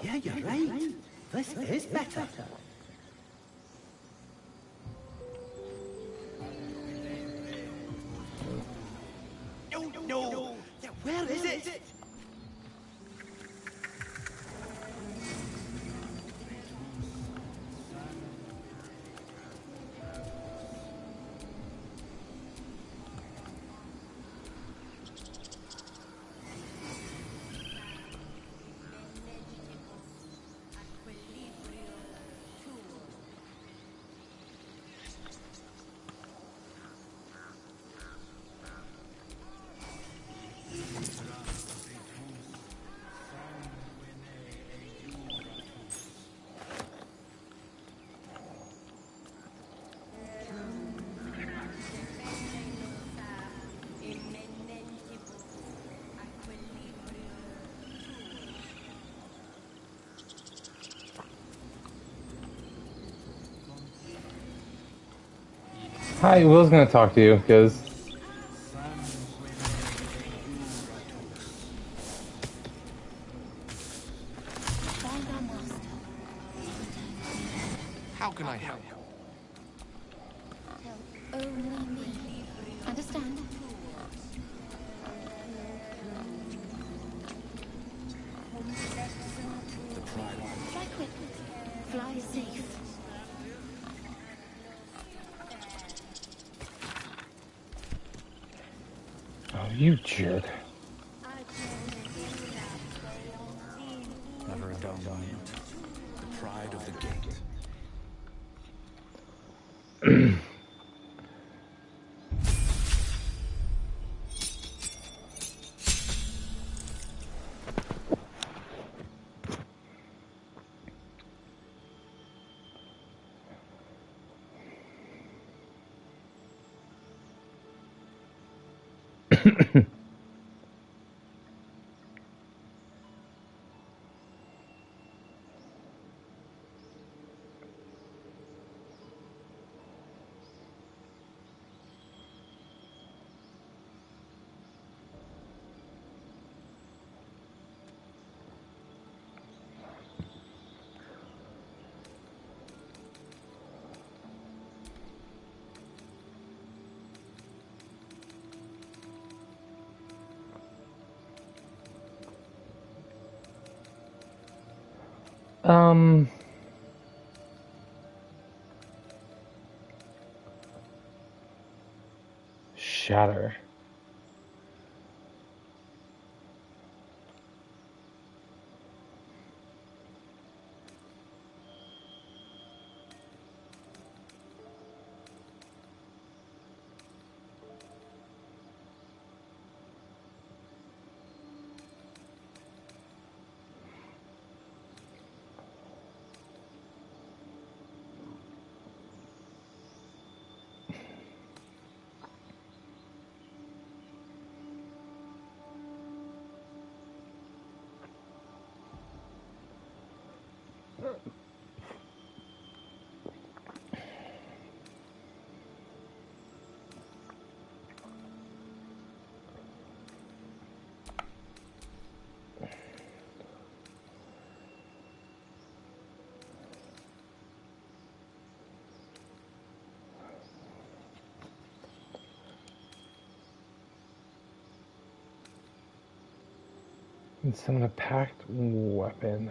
Yeah, you're right. This is better. No. Where is it? Hi, Will's gonna talk to you, because... How can I help? Only me. Understand? Fly quick. Fly safe. Oh, you jerk. Never a dull moment. The pride of the gate. Shatter. And summon a packed weapon.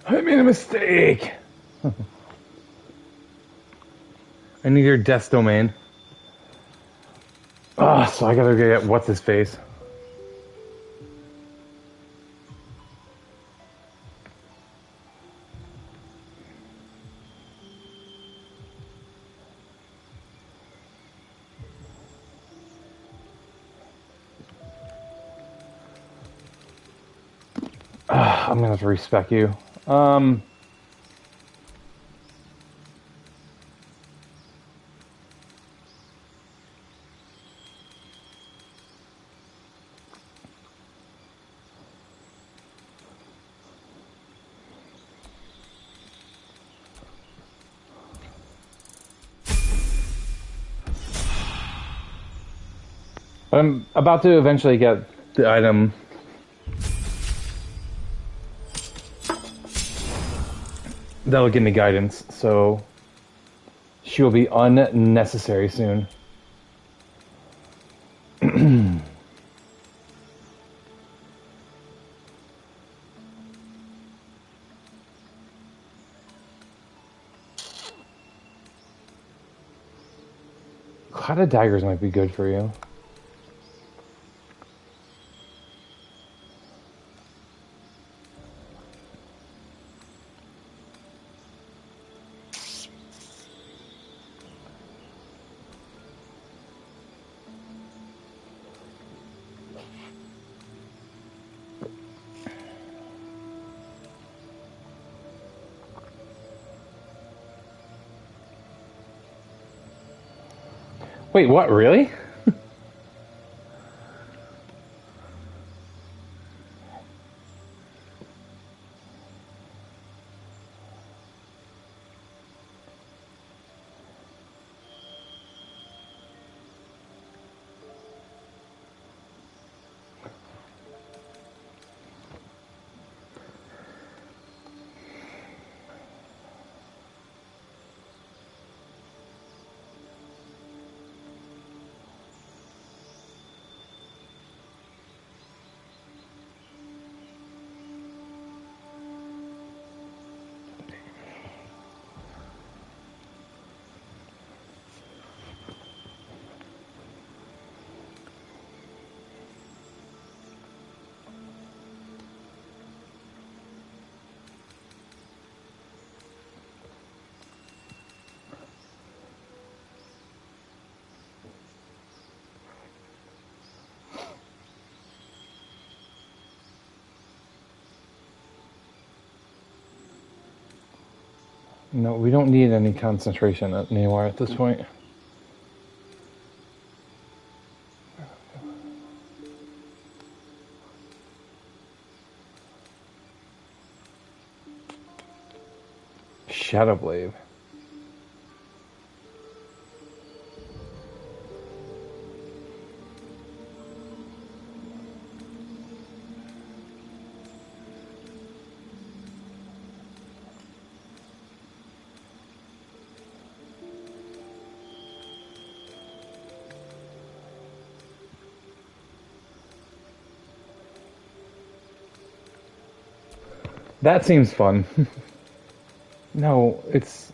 I made a mistake. I need your death domain. Ah, so I gotta get what's his face. I'm gonna have to respec you. I'm about to eventually get the item. That'll give me guidance, so She will be unnecessary soon. Clouded daggers might be good for you. Wait, what? Really? No, we don't need any concentration anymore at this point. Shadowblade. That seems fun. No, it's...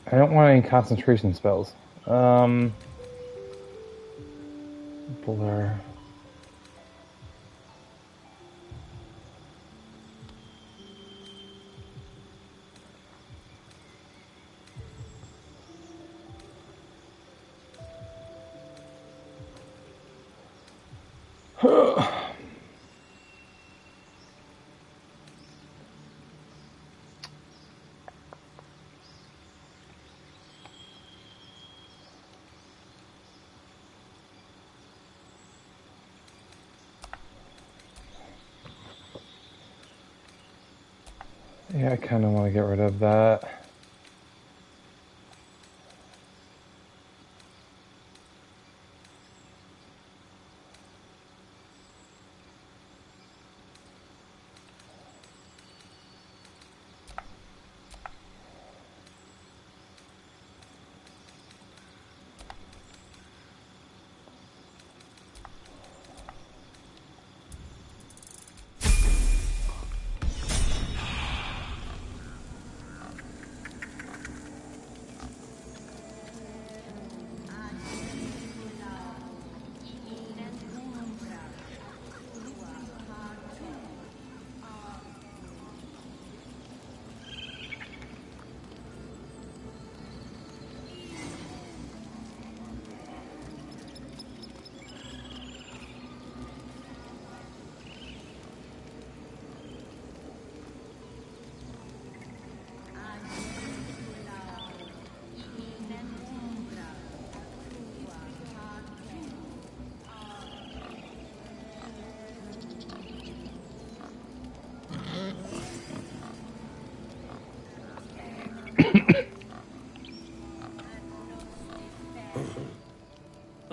I don't want any concentration spells. Blur. Yeah, I kind of want to get rid of that.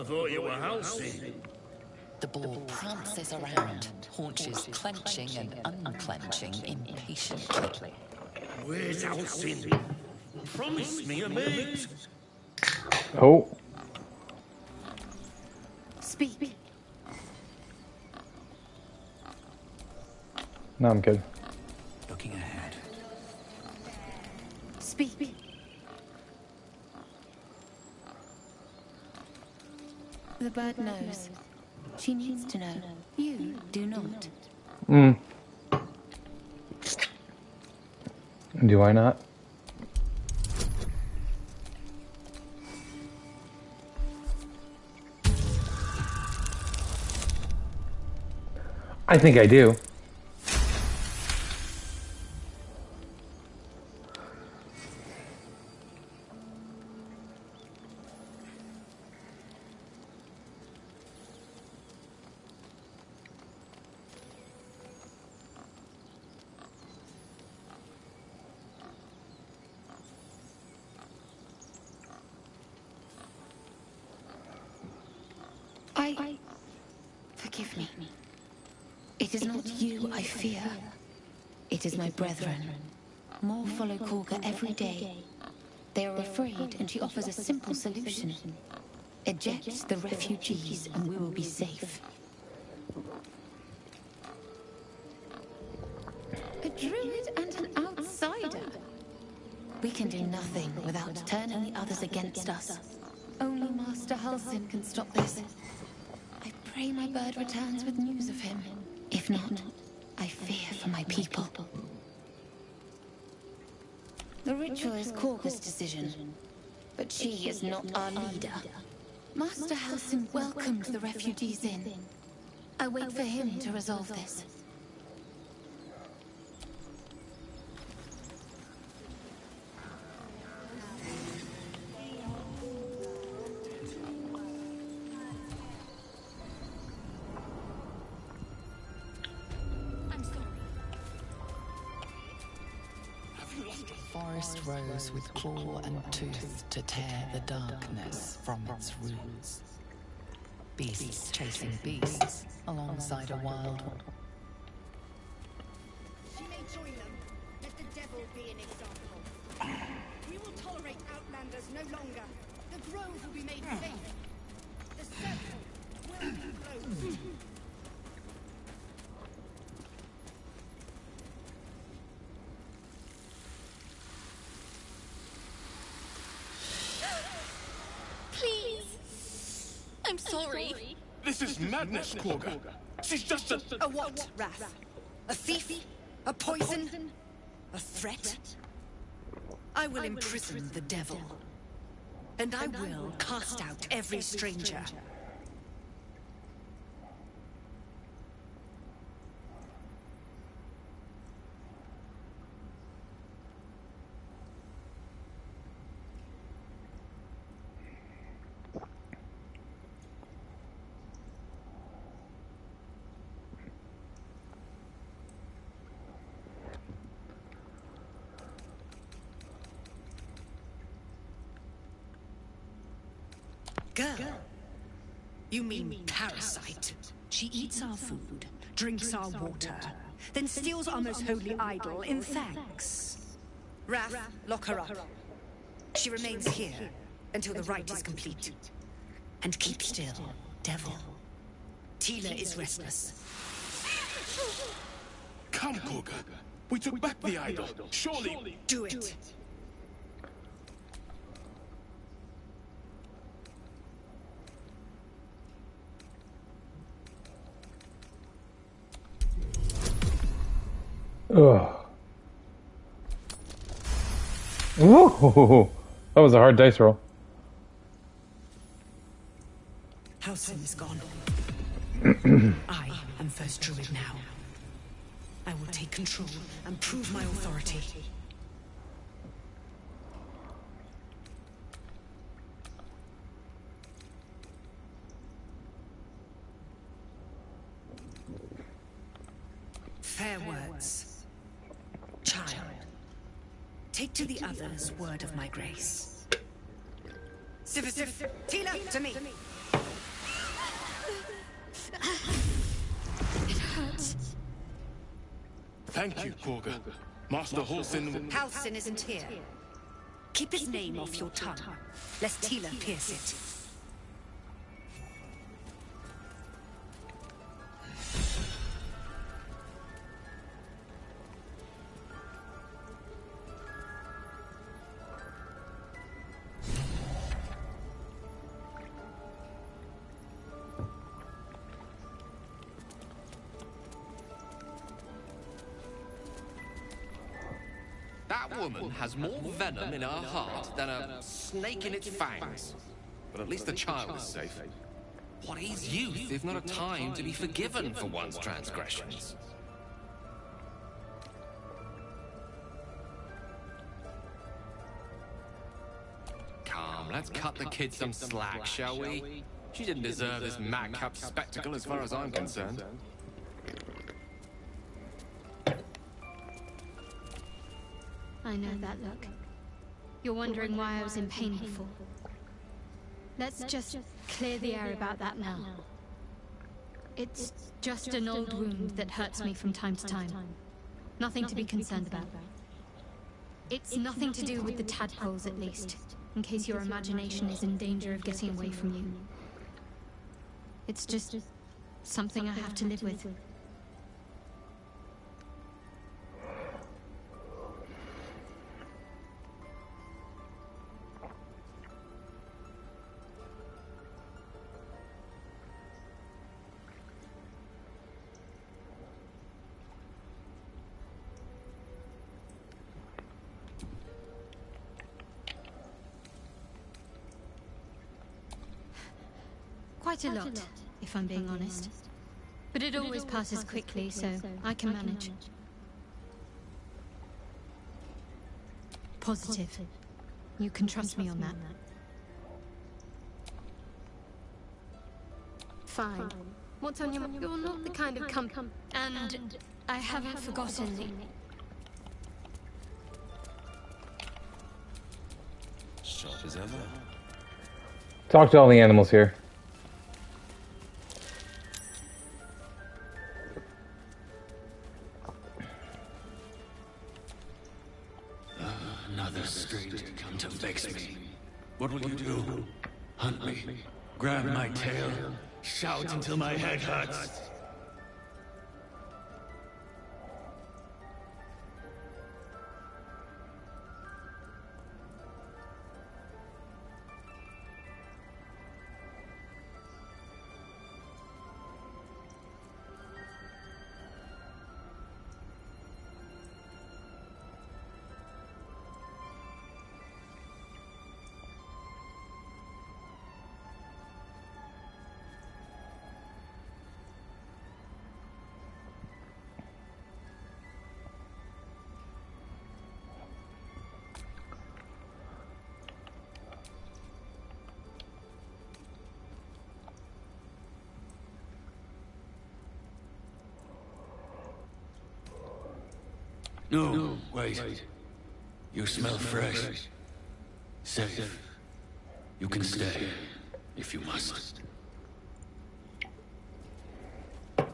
I thought you were housing. The boar prances around, haunches clenching and unclenching impatiently. Where's Alcin? Promise me a mate. Oh. Speak. No, I'm good. Looking ahead. Speak. The bird knows. She needs to know. You do not. Do I not? I think I do. Forgive me. It is not you I fear. It is my brethren. More follow Korga every day. They are afraid, and she offers a simple solution. Eject the refugees, and we will be safe. A druid and an outsider. We can do nothing without turning the others against us. Only Master Halsin can stop this. I pray my bird returns with news of him. If not, I fear for my people. The ritual is Korga's decision, but she is not our leader. Master Halsin welcomed the refugees in. I wait for him to resolve this. Forest rose with claw and tooth to tear the darkness from its roots. Beasts chasing beasts alongside a wild one. She may join them. Let the devil be an example. We will tolerate outlanders no longer. The grove will be made safe. The circle will be closed. I'm sorry. This is madness, Korga. She's just A what, Wrath? A thief? A poison? A threat? I will imprison the devil. And I will cast out every stranger. Girl, you mean parasite? She eats our food, drinks our water, then steals our most holy idol in thanks. Wrath, lock her up. She remains here until the rite is complete. And keep still, devil. Tila is restless. Come, Korga. We took back the idol. Surely. Do it. Ugh. Ooh, that was a hard dice roll. Halsin is gone. I am first druid now. I will take control and prove my authority. Fair words. Child, take to the others word of my grace. Sif, Tila, to me. It hurts. Thank you, Korga. Master Halsin... Halsin isn't here. Keep his name off your tongue, lest Tila pierce it. That woman has more venom in her heart than a snake in its fangs. But at least the child is safe. What is youth if not a time to be forgiven for one's transgressions? Come, let's cut the kid some slack, shall we? She didn't deserve this madcap spectacle as far as I'm concerned. I know that look. You're wondering why I was in pain before. Let's just clear the air about that now. It's just an old wound that hurts me from time to time. Nothing to be concerned about. It's nothing to do with the tadpoles, at least, in case your imagination is in danger of getting away from you. It's just something I have to live with. Quite a lot, if I'm being honest. But it always passes quickly, so I can manage. Positive. You can trust me on that. Fine. What's on your mind? You're not the kind of And I haven't forgotten the... Sharp as ever. Talk to all the animals here. Another stranger come to vex me. What will you do? Hunt me? Grab my tail? Shout until my head hurts? No, wait. You smell fresh. Safe. You can stay, if you must. The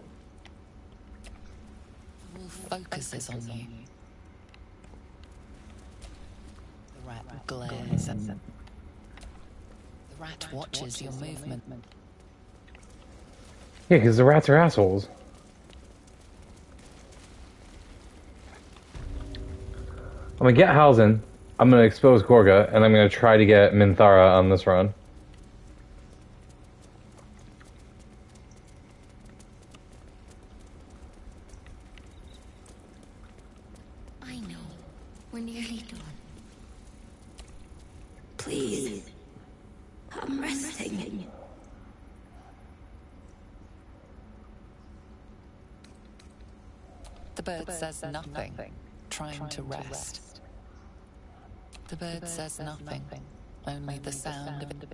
wolf focuses on you. The rat glares and the rat watches your movement. Yeah, because the rats are assholes. I'm gonna get Halsin, I'm gonna expose Gorga, and I'm gonna try to get Minthara on this run. I know. We're nearly done. Please. I'm resting. The bird says nothing, trying to rest. The bird says nothing, only the sound of it.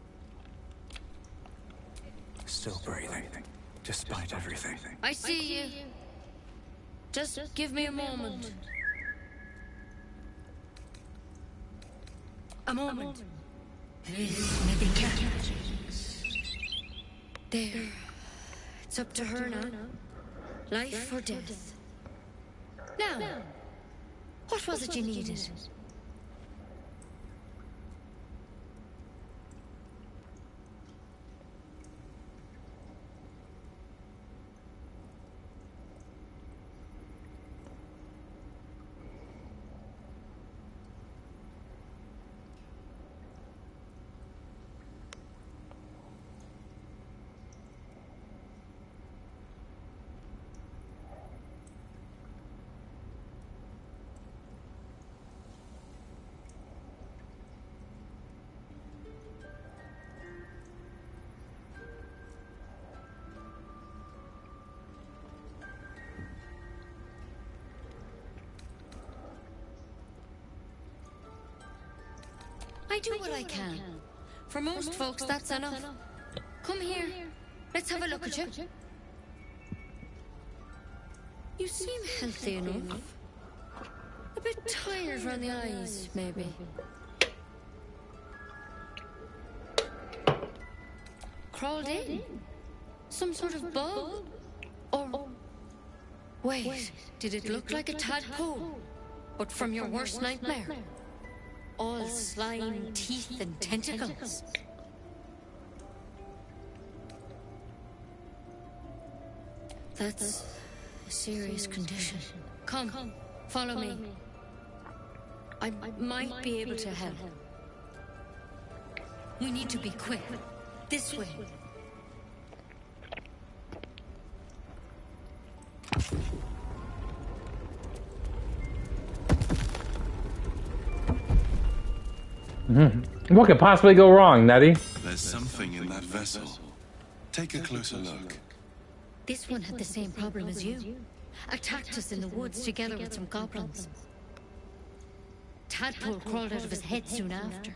Still breathing, despite everything. I see you. Just give me a moment. A moment. This may be cat magic. There. It's up to her now. Life or death. Now, what was it you needed? I do what I can. For most folks, that's enough. Come here. Let's have a look at you. You seem healthy enough. A bit tired around the eyes, maybe. Crawled in? Some sort of bug? Or... Wait, did it look like a tadpole? But from your worst nightmare? All slime, teeth, and tentacles. That's a serious condition. Come, follow me. I might be able to help. We need to be quick. This way. What could possibly go wrong, Nettie? There's something in that vessel. Take a closer look. This one had the same problem as you. Attacked us in the woods together with some goblins. Tadpole crawled out of his head soon after.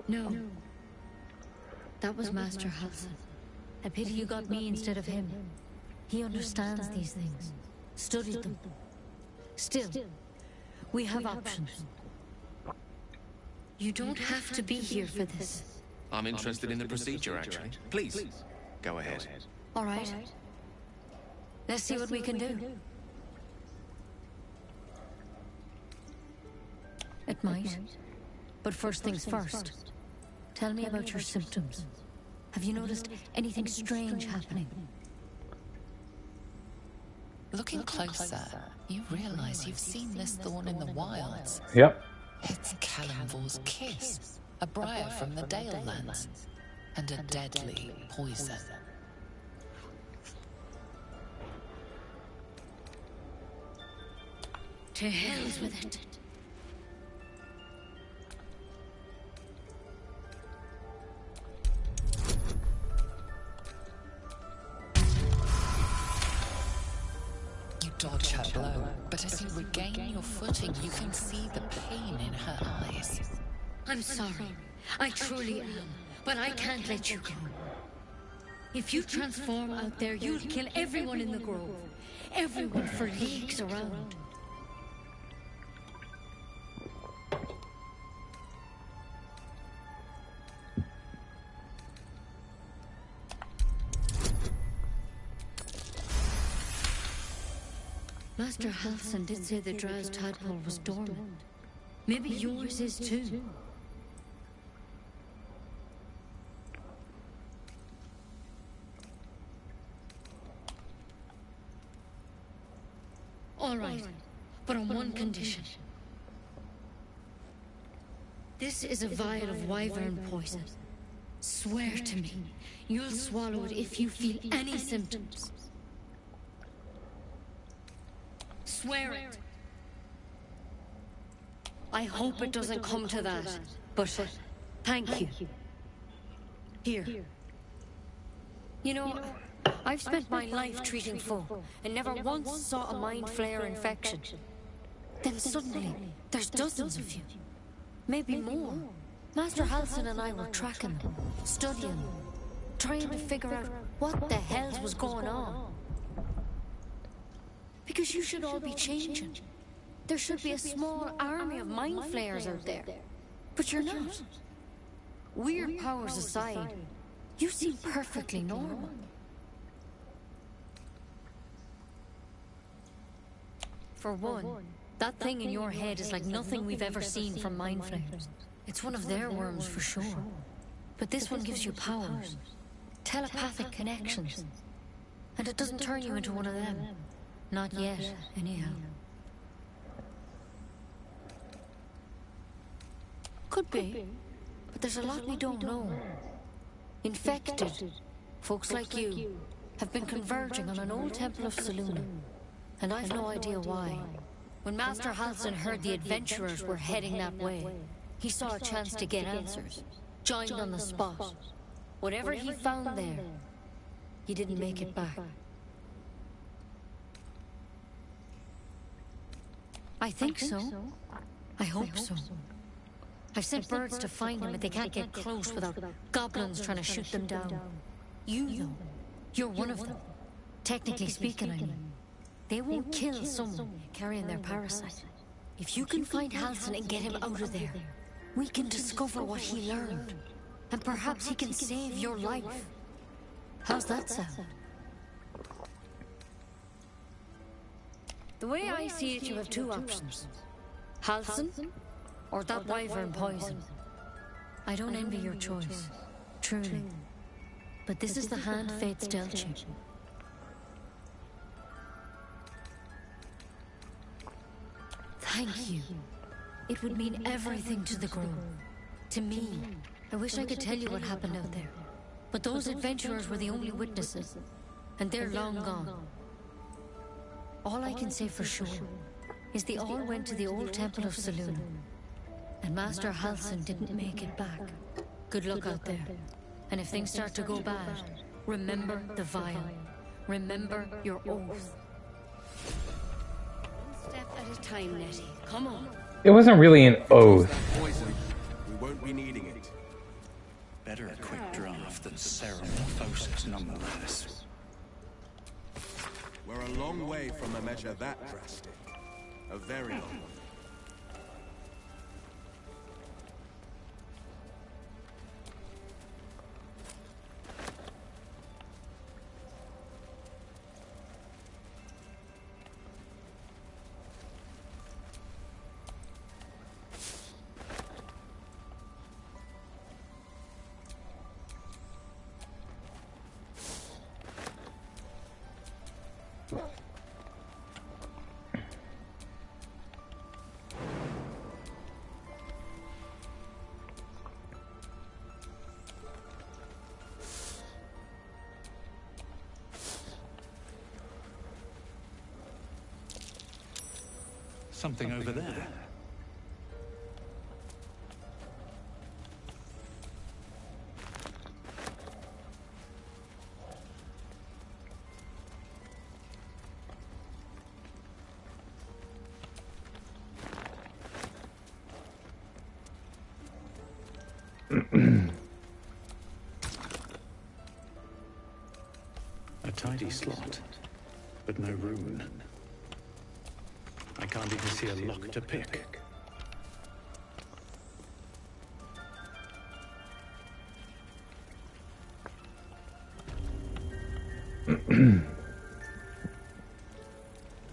No. That was Master Halsin. A pity you got me instead of him. He understands these things. Studied them. Still, we have options. You don't have to be here for this. I'm interested in the procedure, actually. Please, go ahead. All right. Let's see what we can do. It might. But first things first. Tell me about your symptoms. Have you noticed anything strange happening? Looking closer, you realize you've seen this thorn in the wilds. Yep. It's Kalimvor's kiss, a briar from the Dale lands, and a deadly poison. To hell with it. Dodge her blow, but as you regain your footing, you can see the pain in her eyes. I'm sorry. I truly am. But I can't let you go. If you transform out there, you'll kill everyone in the grove. Everyone for leagues around. Master Halsin did say the Drow's tadpole was dormant. Maybe yours is too. All right, but on one condition. This is a vial of wyvern poison. Swear to me, you'll swallow it if you feel any symptoms. Swear it. I hope it doesn't come to that, but thank you. Here. You know, I've spent my life treating folk and never once saw a mind flayer infection. Then suddenly, there's dozens of you. Maybe more. Master Halsin and I were tracking them, studying them. trying to figure out what the hell was going on. Because you should all be changing. There should be a small army of mind flayers out there. But you're not. Weird powers aside, you seem perfectly normal. For one, that thing in your head is like nothing we've ever seen from mind flayers. It's one of their worms for sure. But this one gives you powers. Telepathic connections. And it doesn't turn you into one of them. Not yet, anyhow. Could be. But there's a lot we don't know. Infected, folks like you, have been converging on an old temple of Selûne. And I've no idea why. When Master Halsin heard the adventurers were heading that way, he saw a chance to get answers. Joined on the spot. Whatever he found there, he didn't make it back. I think so. I hope so. I've sent birds to find him, but they can't get close without goblins trying to shoot them down. You, though, you're one of them. Technically speaking, I mean. They won't kill someone carrying their parasite. If you can find Halsin and get him out of there, we can discover what he learned. And perhaps he can save your life. How's that sound? The way I see it, you have two options. Halsin, or that wyvern poison. I don't envy your choice, truly. But this is the hand fate's dealt you. Thank you. It would mean everything to the Grove. To me. I wish I could tell you what happened out there. But those adventurers were the only witnesses. And they're long gone. All I can say for sure is they all went to the old temple of Selûne. And Master Halsin didn't make it back. Good luck out there. And if things start to go bad, remember the vial. Remember your oath. One step at a time, Nettie. Come on. It wasn't really an oath. Poison. We won't be needing it. Better a quick draft than ceramorphosis nonetheless. We're a long way from a measure that drastic. A very long one. Something over there. A tidy slot, but no rune. I can't even see a lock to pick.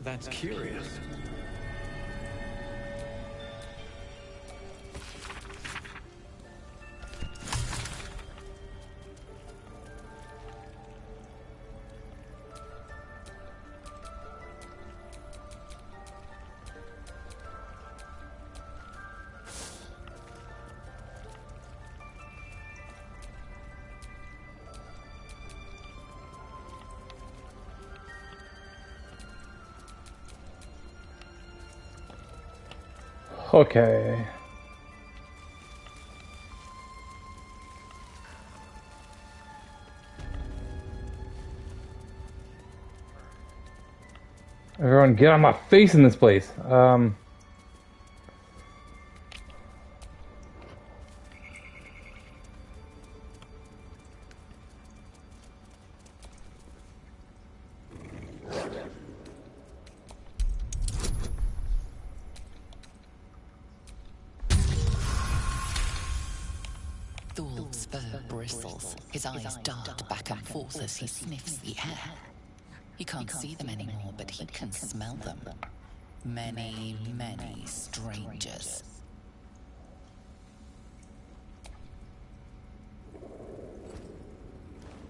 That's curious. Okay. Everyone get on my face in this place. His fur bristles, his eyes dart back and forth as he sniffs the air. He can't see them anymore, but he can smell them. Many, many strangers.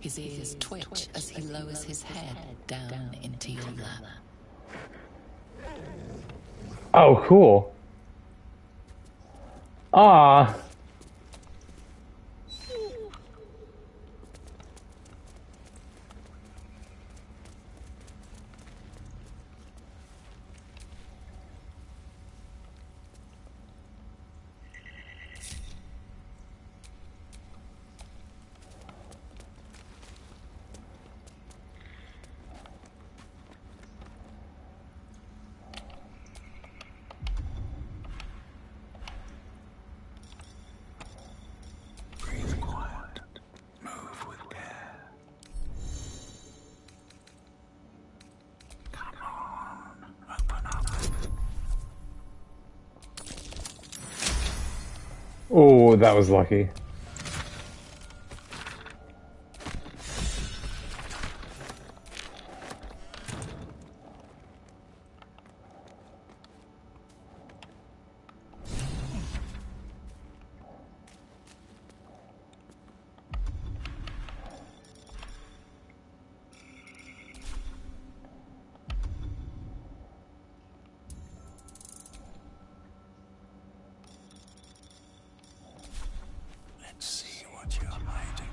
His ears twitch as he lowers his head down into your lap. Oh, cool. Ah. Oh, that was lucky. Let's see what you're hiding.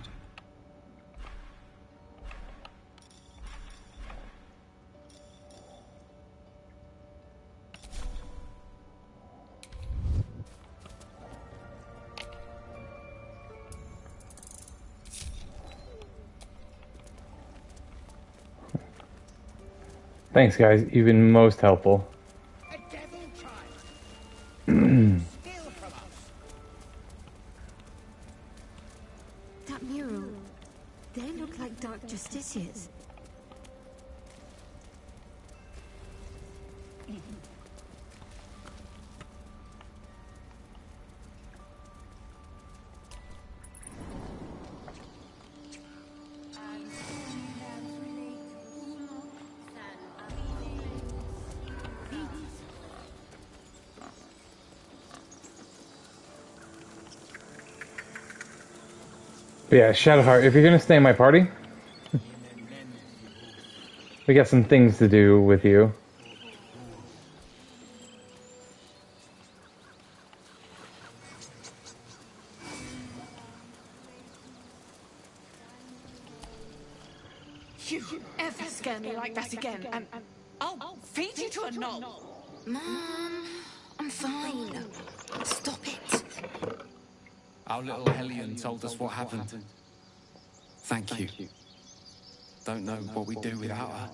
Thanks, guys. You've been most helpful. That mural. They look like dark justiciars. But yeah, Shadowheart, if you're gonna stay in my party, we got some things to do with you. You ever scare me like that again, and I'll feed you to a knoll. Mom, I'm fine. Stop it. Our little Hellion told us what happened. Thank you. Don't know what we'd do without her.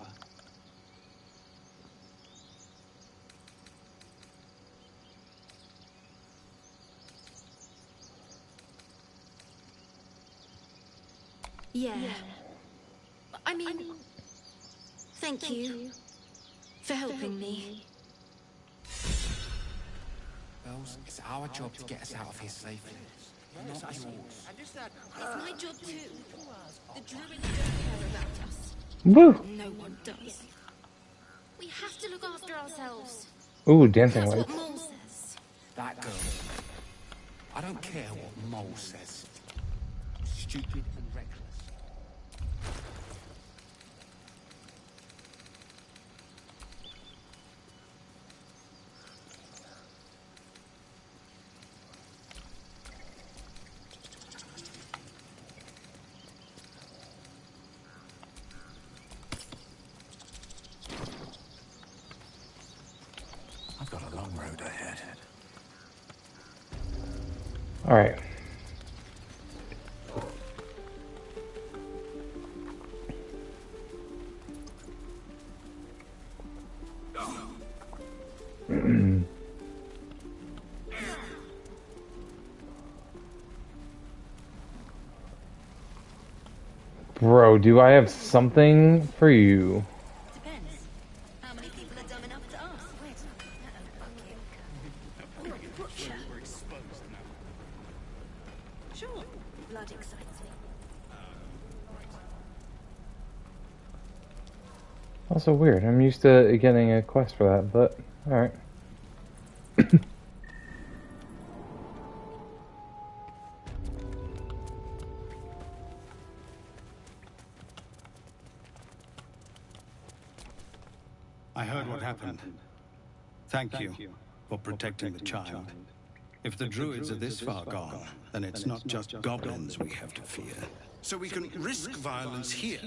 Yeah. I mean, thank you for helping me. Bells, it's our job to get us out of here safely. Not yours. It's my job too. The Druids don't care about us. Woo! No one does. We have to look after ourselves. Ooh, dancing That's lights. what Mole says. That girl. I don't care what Mole says. Stupid and reckless. I've got a long road ahead. All right. Bro, do I have something for you? Depends. How many people are dumb enough to ask? Sure, blood Also weird. I'm used to getting a quest for that, but alright. I heard what happened. Thank you for protecting the child. If the druids are this far gone, then it's not just goblins we have to fear. So we can risk violence here,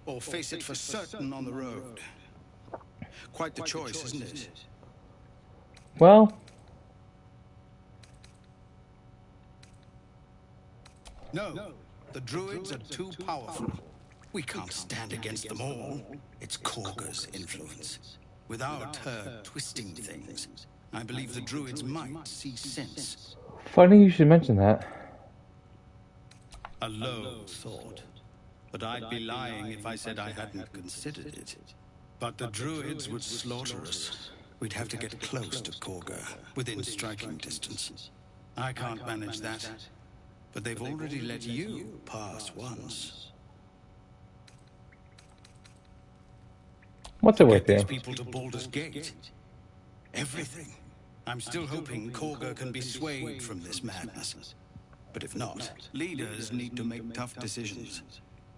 or face it for certain on the road. Quite the choice, isn't it? Well... No, the druids are too powerful. We can't stand against them all. It's Korga's influence. Without her twisting things, I believe the druids might see sense. Funny you should mention that. A low thought. But I'd be lying if I said I hadn't considered it. But the druids would slaughter us. We'd have to get close to Korga, within striking distance. I can't manage that. But they've already let you pass once. What's it with Get you? these people to Baldur's Gate. Everything. I'm still hoping Korga can be swayed from this madness. But if not, leaders need to make tough decisions.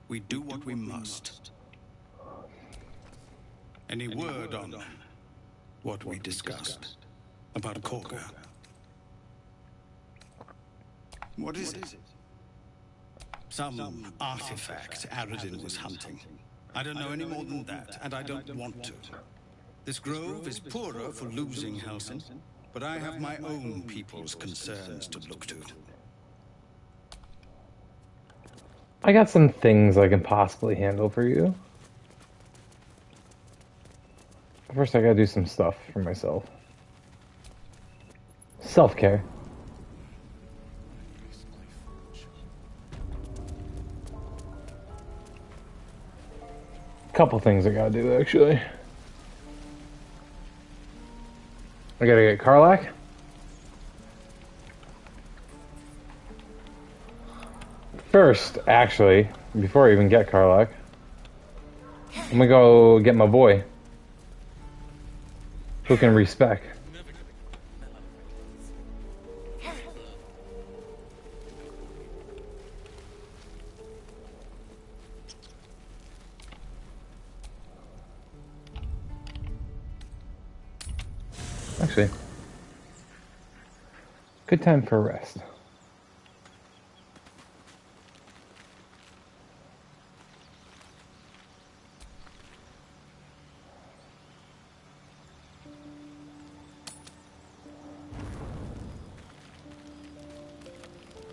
We do what we must. Any word on what we discussed about Korga? What is it? Some artifact Aradin was hunting. I don't know any more than that, and I don't want to. This grove is poorer for losing Halsin, but I have my own people's concerns to look to. I got some things I can possibly handle for you. First, I gotta do some stuff for myself. Self-care. Couple things I gotta do, actually. I gotta get Karlach. First, actually, before I even get Karlach, I'm gonna go get my boy, who can respec. Actually, good time for rest.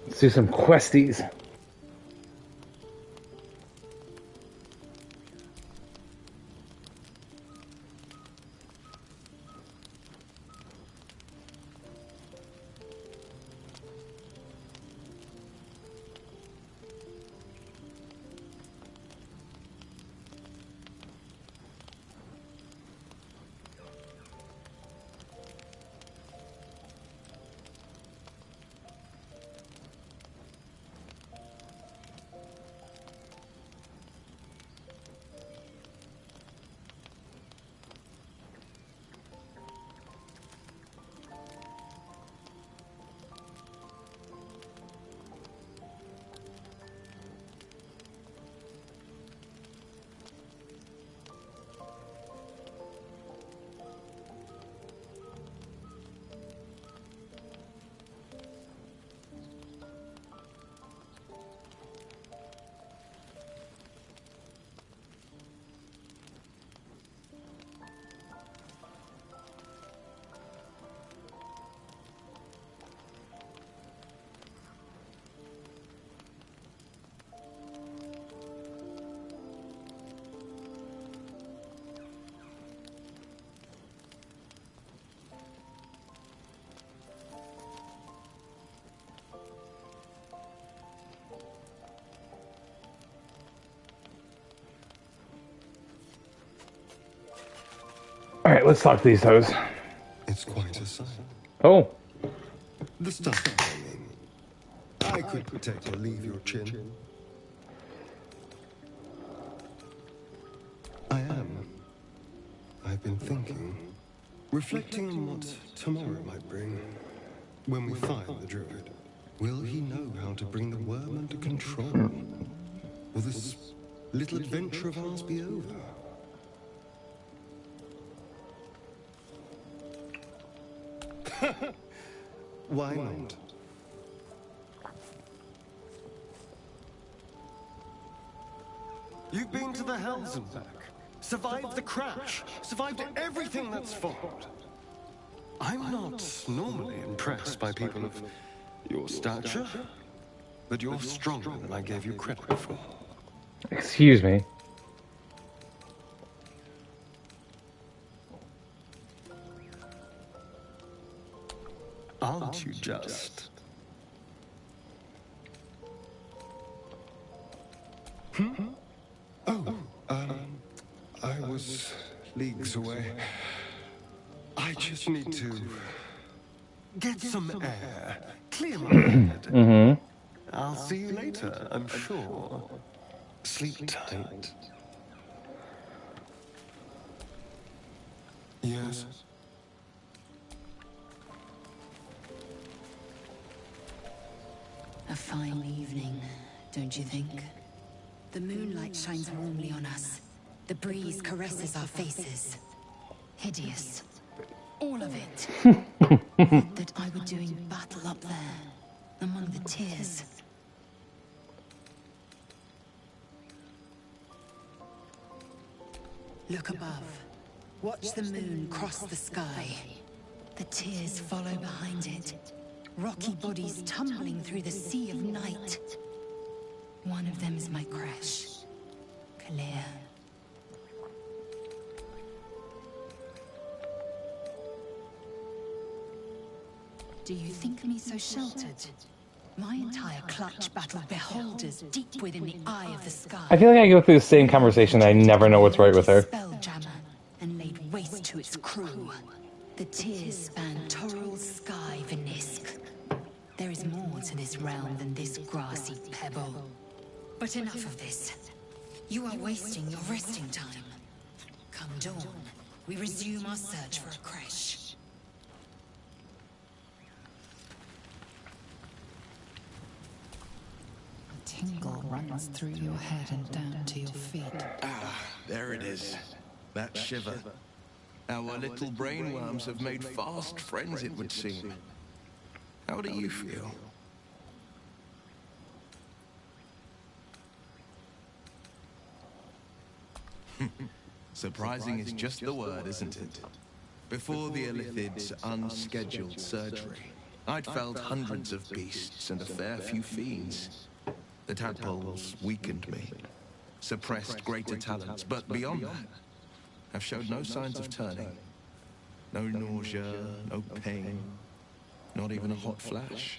Let's do some questies. Alright, let's talk to these hoes. It's quite a sight. Oh. The stuff hanging. I could protect or leave your chin. I am I've been thinking, reflecting on what tomorrow might bring. When we find the druid, will he know how to bring the worm under control? Will this little adventure of ours be over? Why not? You've been to the hells and back, survived the crash, survived everything that's followed. I'm not normally impressed by people of your stature, but you're stronger than I gave you credit for. Excuse me. Aren't you just? Oh, I was leagues away. I just need to get some air, clear my head. I'll see you later, I'm sure. Sleep tight. Yes. A fine evening, don't you think? The moonlight shines warmly on us. The breeze caresses our faces. Hideous. All of it. That I were doing battle up there, among the tears. Look above. Watch the moon cross the sky. The tears follow behind it. Rocky bodies tumbling through the sea of night. One of them is my crash. Clear. Do you think me so sheltered? My entire clutch battled beholders deep within the eye of the sky. I feel like I go through the same conversation. I never know what's right with her. Spelljammer and laid waste to its crew. The tears span Toral's sky, Venisk. There is more to this realm than this grassy pebble. But enough of this. You are wasting your resting time. Come dawn, we resume our search for a creche. A tingle runs through your head and down to your feet. Ah, there it is. That shiver. Our little brainworms have made fast friends, it would seem. How do you feel? Surprising is just the word, isn't it? Before the Illithid's unscheduled surgery, I'd felled hundreds of beasts and a fair few fiends. The tadpoles weakened me, suppressed greater talents, but beyond that, have showed no signs of turning. No nausea, no pain, not even a hot flash.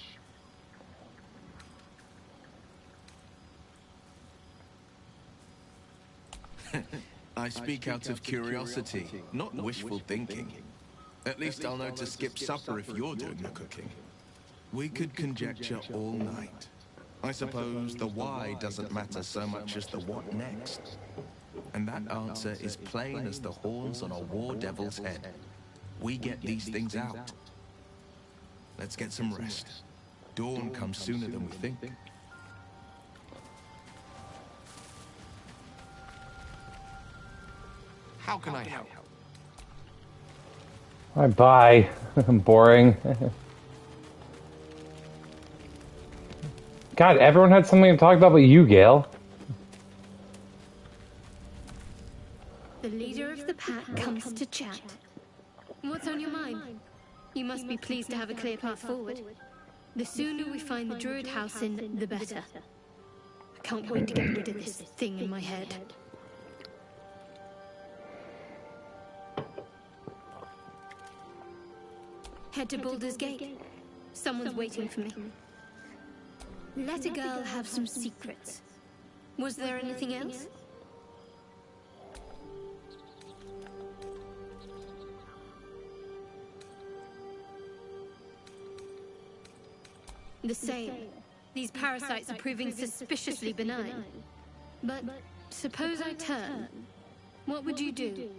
I speak out of curiosity, not wishful thinking. At least I'll know to skip supper if you're doing the cooking. We could conjecture all night. I suppose the why doesn't matter so much as the what next. And that answer is plain as the horns on a war devil's head. We get these things out. Let's get some rest. Dawn comes sooner than we think. How can I help? Bye. Boring. God, everyone had something to talk about but you, Gale. The leader of the pack comes to chat. What's on your mind? You must be pleased to have a clear path forward. The sooner we find the druid house in, the better. I can't wait to get rid of this thing in my head. Head to Baldur's Gate. Someone's waiting for me. Let a girl have some secrets. Was there anything else? The same. These parasites are proving suspiciously benign. But suppose I turn. What would you do?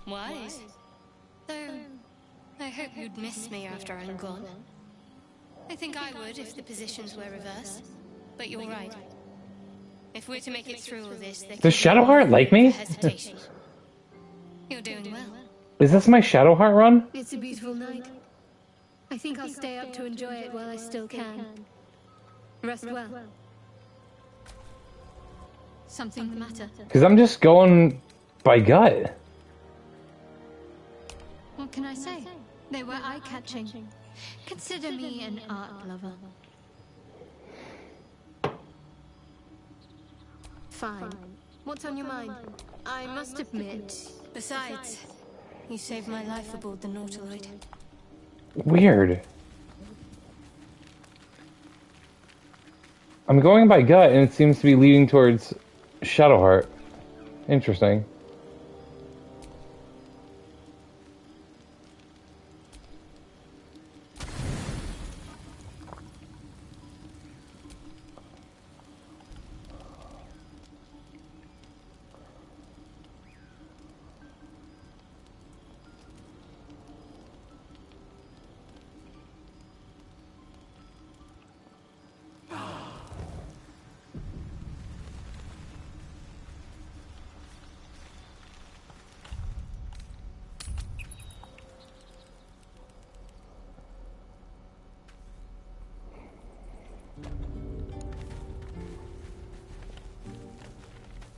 Wise. Though, I hope you'd miss me after I'm gone. I think I would if the positions were reversed. But you're right. If we're to make it through all this, there Does Shadowheart like me? hesitation. You're doing well. Is this my Shadowheart run? It's a beautiful night. I think I'll stay up to enjoy it while I still can. Rest well. Something the matter? Because I'm just going by gut. What can I say? They were eye-catching. Consider me an art lover. Fine. What's on your mind? I must admit. Besides, you saved my life aboard the Nautiloid. Weird. I'm going by gut, and it seems to be leading towards Shadowheart. Interesting.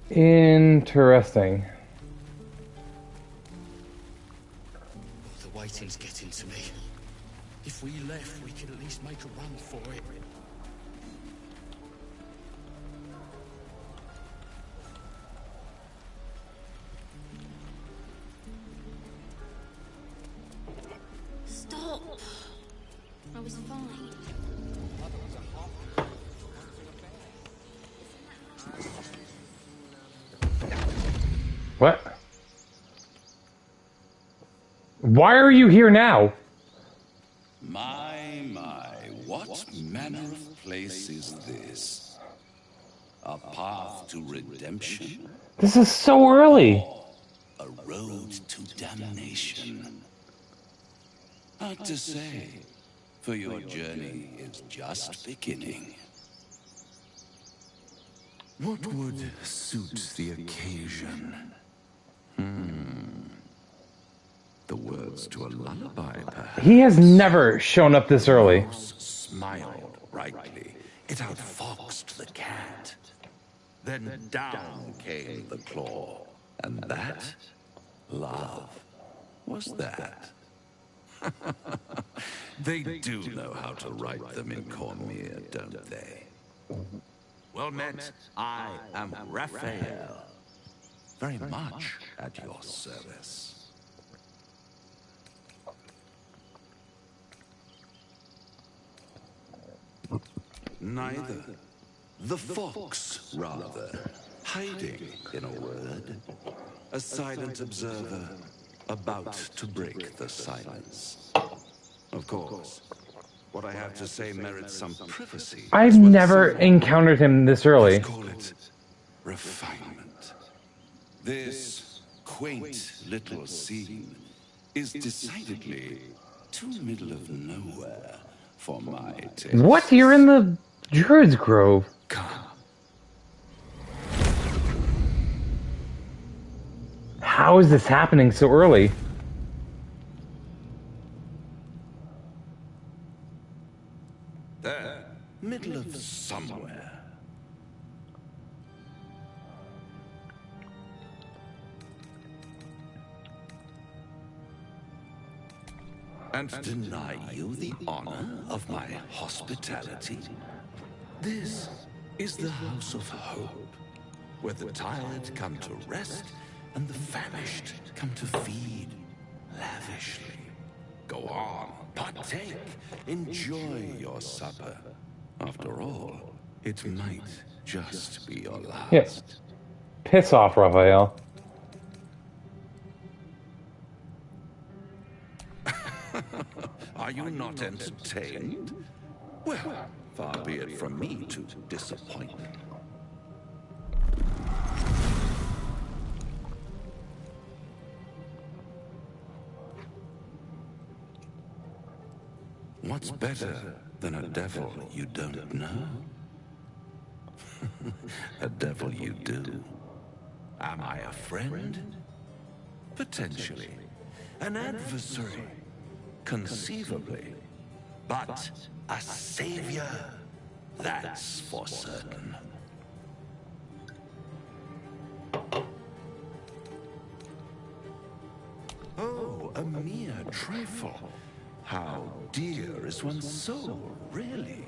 Interesting. The waiting's getting to me. If we left, we could at least make a run for it. Stop. I was fine. What? Why are you here now? My, what manner of place is this? A path to redemption? This is so early. A road to damnation? Hard to say, for your journey is just beginning. What would suit the occasion? The words to a lullaby, perhaps. He has never shown up this early. Smiled brightly. It outfoxed the cat. Then down came the claw. And that? Love. Was that? They do know how to write them in Cormier, don't they? Well met. I am Raphael. Very much at your service. Neither. The fox, rather. Hiding, in a word. A silent observer, about to break the silence. Of course, what I have to say merits some privacy. I've never encountered him this early. Let's call it refinement. This quaint little scene is decidedly too middle of nowhere for my taste. What? You're in the Druid's Grove. How is this happening so early? There, middle of somewhere. And deny you the honor of my hospitality? This is the House of Hope, where the tired come to rest and the famished come to feed lavishly. Go on, partake, enjoy your supper. After all, it might just be your last. Yes. Piss off, Raphael. Are you not entertained? Well, far be it from me to disappoint. What's better than a devil you don't know? A devil you do. Am I a friend? Potentially. An adversary? Conceivably. But a savior? That's for certain. Oh, a mere trifle. How dear is one's soul, really?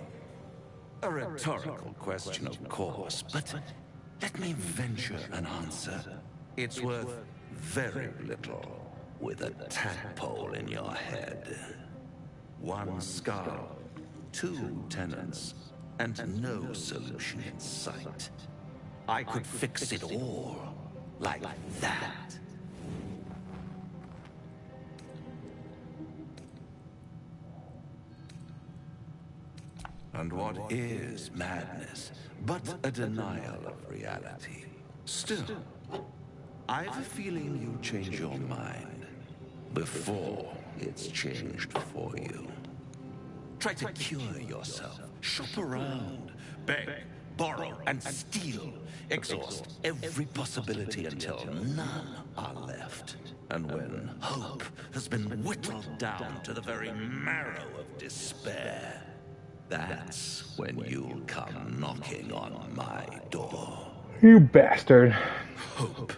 A rhetorical question, of course, but let me venture an answer. It's worth very little with a tadpole in your head. One skull, two tenants, and no solution in sight. I could fix it all like that. And what is madness but a denial of reality? Still, I've a feeling you'll change your mind before it's changed for you. Try to cure yourself, shop around, beg, borrow, and steal. Exhaust every possibility until none are left. And when hope has been whittled down to the very marrow of despair, that's when you'll come knocking on my door. You bastard. Hope.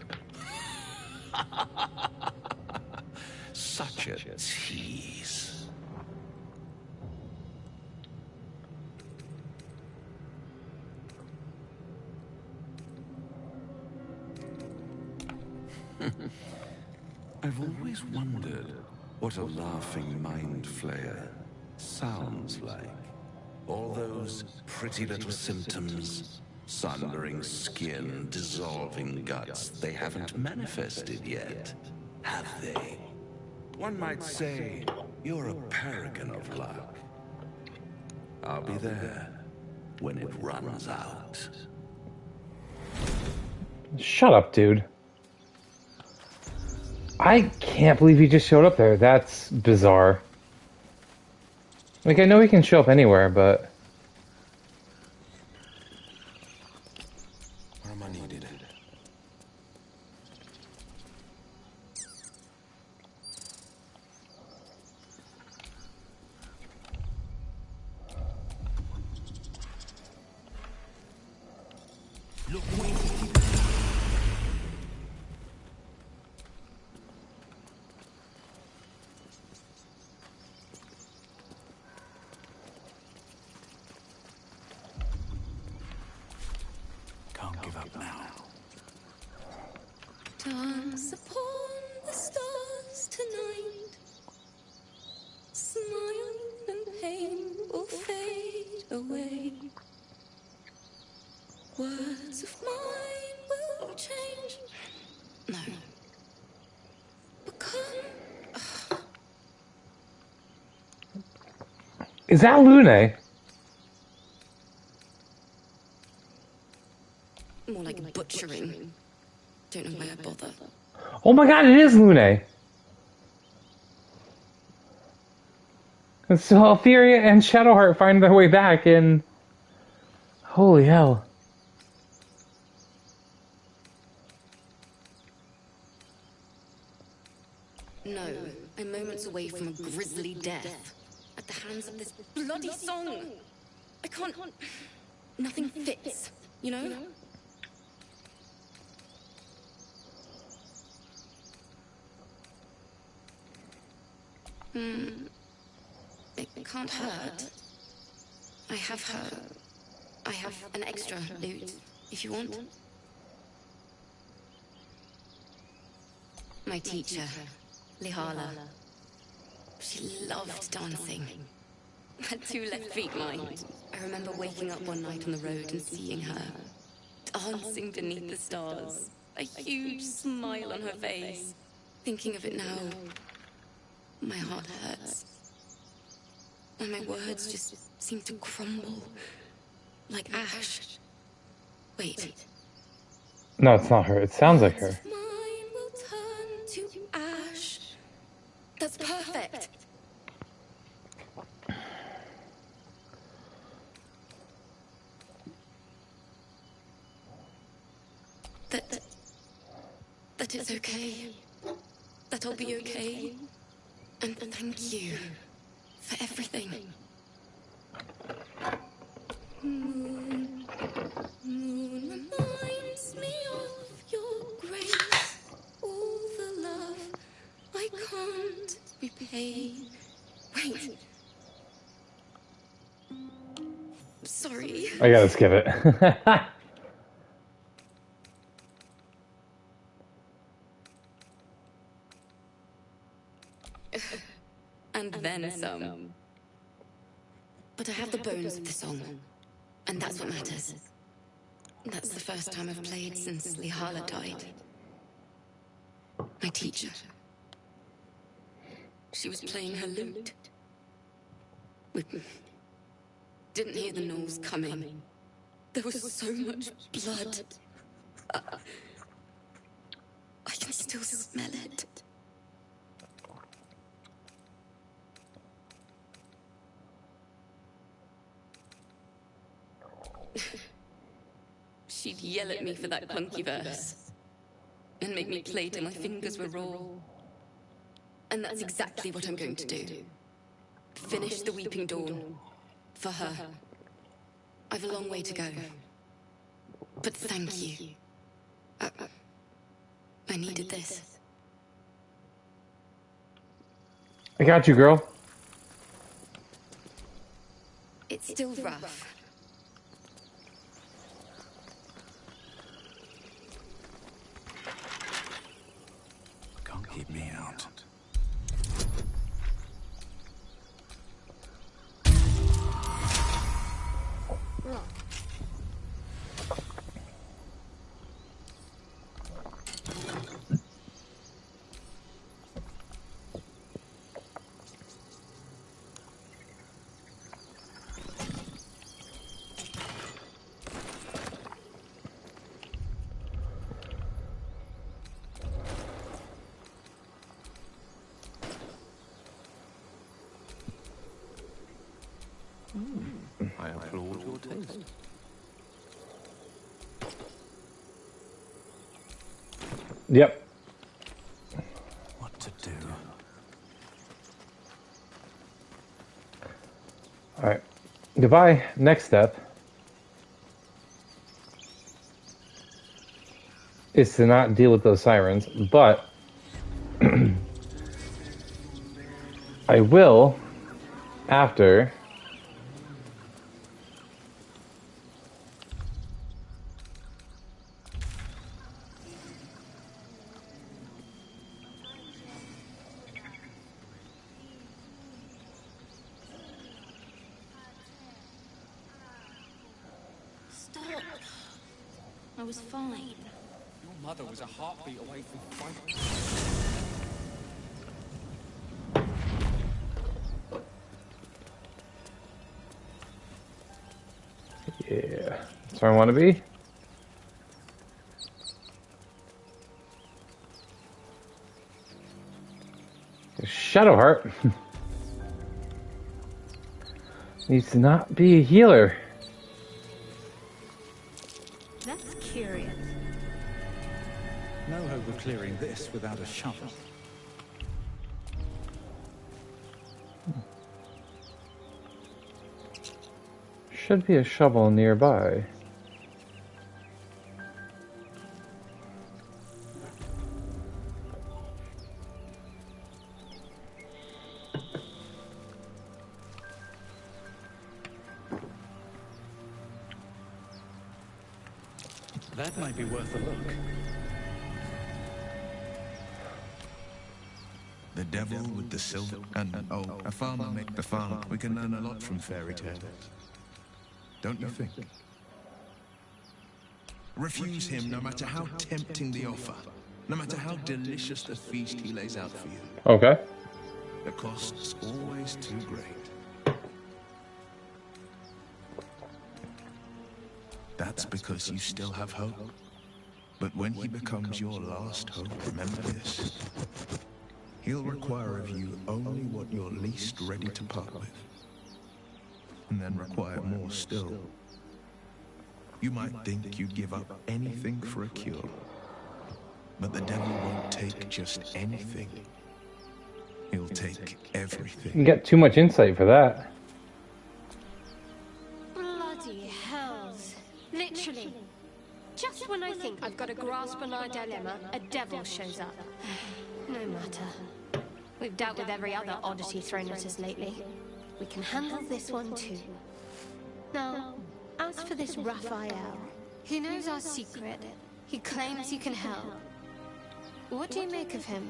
Such a tease. I've always wondered what a laughing mind flayer sounds like. All those pretty little symptoms, sundering skin, dissolving guts, they haven't manifested yet, have they? One might say you're a paragon of luck. I'll be there when it runs out. Shut up, dude. I can't believe he just showed up there. That's bizarre. Like, I know he can show up anywhere, but... Where am I needed? Look, Can't give up now. Dance upon the stars tonight. Smile and pain will fade away. Words of mine will change. No. Become. Is that Lune? More like butchering. Don't know why I bother. Oh my god, it is Lune! And so Altheria and Shadowheart find their way back, and... Holy hell. No, I'm moments away from a grisly death. At the hands of this bloody song. I can't... Nothing fits, you know? It can't hurt. I have an extra loot, if you want. My teacher, Lihala. She loved dancing. Had 2 left feet, mind. I remember waking up one night on the road and seeing her, dancing beneath the stars. A huge smile on her face. Thinking of it now, my heart hurts. And my words just seem to crumble. Like ash. Wait. No, it's not her. It sounds like her. Mine will turn to ash. That's perfect. it's okay. That I'll be okay. And thank you for everything. Moon, moon reminds me of your grace. All the love I can't repay. Wait. Sorry. I gotta skip it. And then some. But I have the bones of the song, and that's what matters. That's the first time I've played since Lihala died. My teacher. She was playing her lute. We didn't hear the Gnolls coming. There was so much blood. I can still smell it. She'd yell at me for that clunky verse and make me play till my fingers were raw. And that's exactly what I'm going to do. Finish the Weeping Dawn. For her. I've a long way to go. But thank you. I needed this. I got you, girl. It's still rough. Can't keep me out. I applaud your taste. Yep. What to do? Alright. Goodbye. Next step is to not deal with those sirens, but I will after Stop. I was fine. Your mother was a heartbeat away from fighting. yeah, that's where I want to be. Shadowheart needs to not be a healer. That's curious. No hope of clearing this without a shovel. Should be a shovel nearby. That might be worth a look. The devil with the silver and a farmer make the farm. We can learn a lot from fairy tales. Don't you think? Refuse him no matter how tempting the offer, no matter how delicious the feast he lays out for you. Okay. The cost's always too great. That's because you still have hope. But when he becomes your last hope, remember this. He'll require of you only what you're least ready to part with. And then require more still. You might think you'd give up anything for a cure. But the devil won't take just anything. He'll take everything. You get too much insight for that. Bloody hells. Literally. Just when I think I've got a grasp on our dilemma, a devil shows up. No matter. We've dealt with every other oddity thrown at us lately. We can handle this one too. Now, as for this Raphael, he knows our secret. He claims he can help. What do you make of him?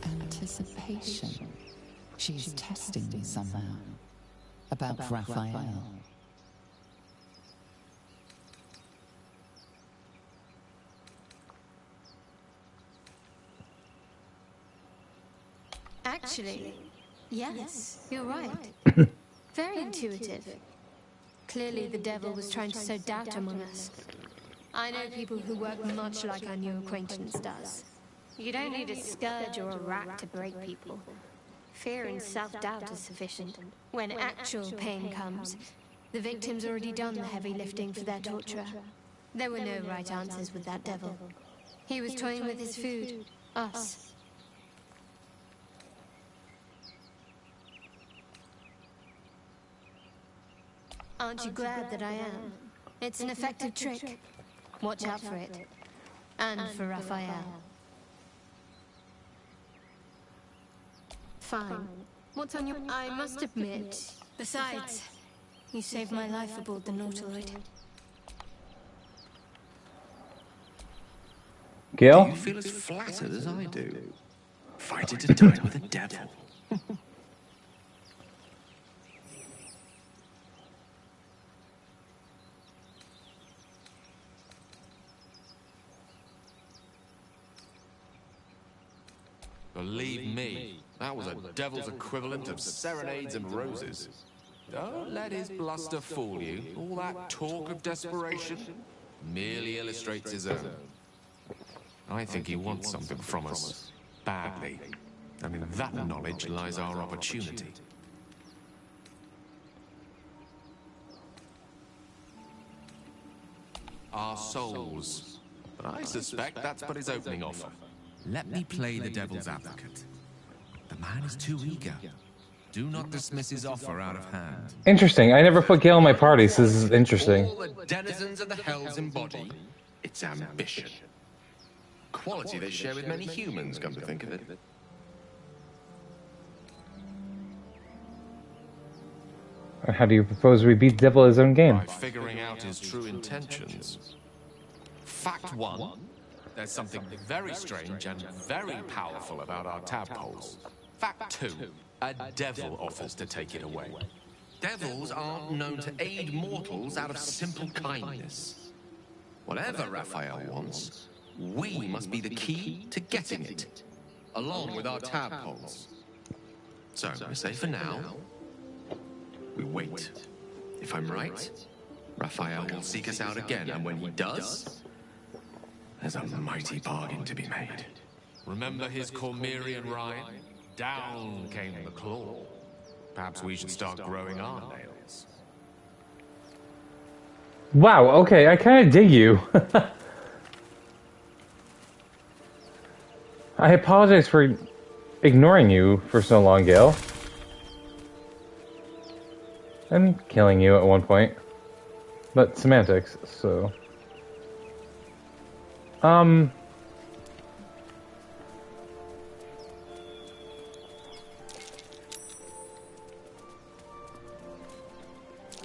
Anticipation. She's testing me somehow. About Raphael. Actually, yes, you're right. Very intuitive. Clearly the devil was trying to sow doubt among us. I know people who work much like our new acquaintance does. You don't need a scourge or a rat to break people. Fear and self-doubt is sufficient. When actual pain comes, the victim's already done the heavy lifting for their torturer. There were no right answers with that devil. He was toying with his food, us. Aren't you glad that I am? It's an effective trick. Watch out for it. And for Raphael. Fine. What's on your... I must admit. Besides, you saved my life aboard the Nautiloid. Gil? Do you feel as flattered as I do? Fighting to dine with a devil. Believe me, that was a devil's equivalent of serenades and roses. Don't let his bluster fool you. All that talk of desperation merely illustrates his own. I think he wants something from us, badly. And in that knowledge lies our opportunity. Our souls. But I suspect that's but his opening offer. Let me play the devil's advocate. The man is too eager. Do not dismiss his offer out of hand. Interesting. I never put Gil in my party, so this is interesting. All the denizens of the hells embody its ambition. Quality they share with many humans, come to think of it. How do you propose we beat the devil at his own game? By figuring out his true intentions. Fact one, there's something very strange and very powerful about our tadpoles. Fact two, a devil offers to take it away. Devils aren't known to aid mortals out of simple kindness. Whatever Raphael wants, we must be the key to getting it, along with our tadpoles. So, I say for now, we wait. If I'm right, Raphael will seek us out again, and when he does, there's a mighty bargain to be made. Remember his Cormyrean rhyme? Down came the claw. Perhaps we should start growing our nails. Wow, okay, I kind of dig you. I apologize for ignoring you for so long, Gil. And killing you at one point. But semantics, so... I